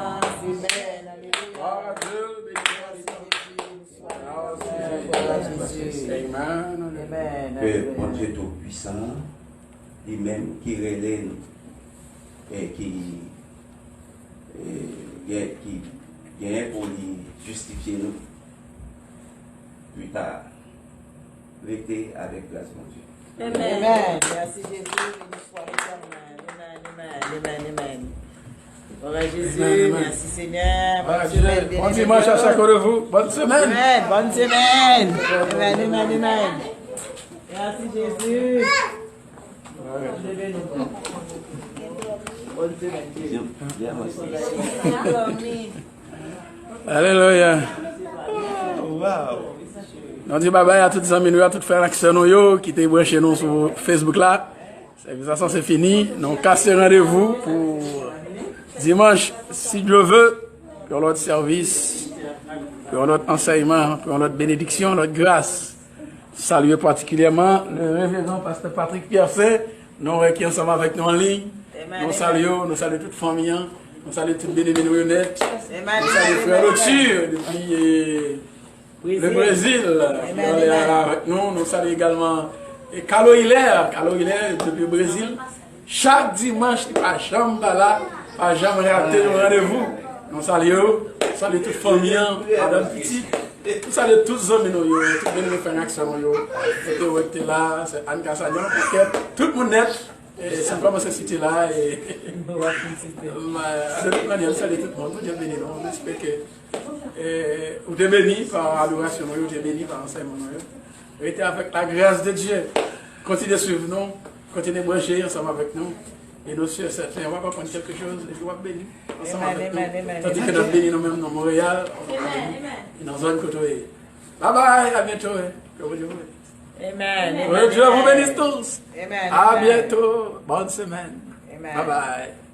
Que mon Dieu Tout-Puissant, lui-même qui relève et qui vient pour lui justifier nous, plus tard, rester avec grâce, mon Dieu. Amen. Merci Jésus. Béni soit l'éternel. Amen. Voilà Jésus. Merci Seigneur. Bon dimanche à chacun de vous. Bonne semaine. Amen. Bonne semaine. Amen. Merci Jésus. Bonne semaine. Alléluia. Nous disons bye bye à toutes les amis, à toutes les frères qui étaient branchés nous sur Facebook là. Ça c'est fini. Nous cassons rendez-vous pour dimanche, si Dieu veut, pour notre service, pour notre enseignement, pour notre bénédiction, notre grâce. Saluer particulièrement le révérend pasteur Patrick Piercet, nous qui est ensemble avec nous en ligne. Nous saluons toute famille, nous saluons toute bénédiction honnête. Nous saluons frère Loture depuis le Brésil, qui est là avec nous. Nous saluons également Carlo Hilaire depuis le Brésil. Chaque dimanche, il n'y a pas jamais là, pas jamais raté le rendez-vous. Nous saluons toute famille, Madame Petit. Nous saluons tous les hommes, tous les gens qui font action, qui étaient là, c'est Anne Cassagnon, tout le monde net. Et simplement cette cité-là, et de toute manière, salut tout le monde, Dieu béni, on espère que vous êtes bénis par l'adoration, vous êtes bénis par l'enseignement. Vous êtes avec la grâce de Dieu. Continuez de suivre nous, continuez de brancher ensemble avec nous. Et nous, sur cette on va pas prendre quelque chose, et vous êtes bénis ensemble avec nous. Tandis que nous sommes bénis nous-mêmes dans Montréal, et dans la zone côtoyée. Bye bye, à bientôt. Que Dieu vous bénisse. Amen. Dieu vous bénisse tous. Amen. À bientôt. Bonne semaine. Amen. Bye bye.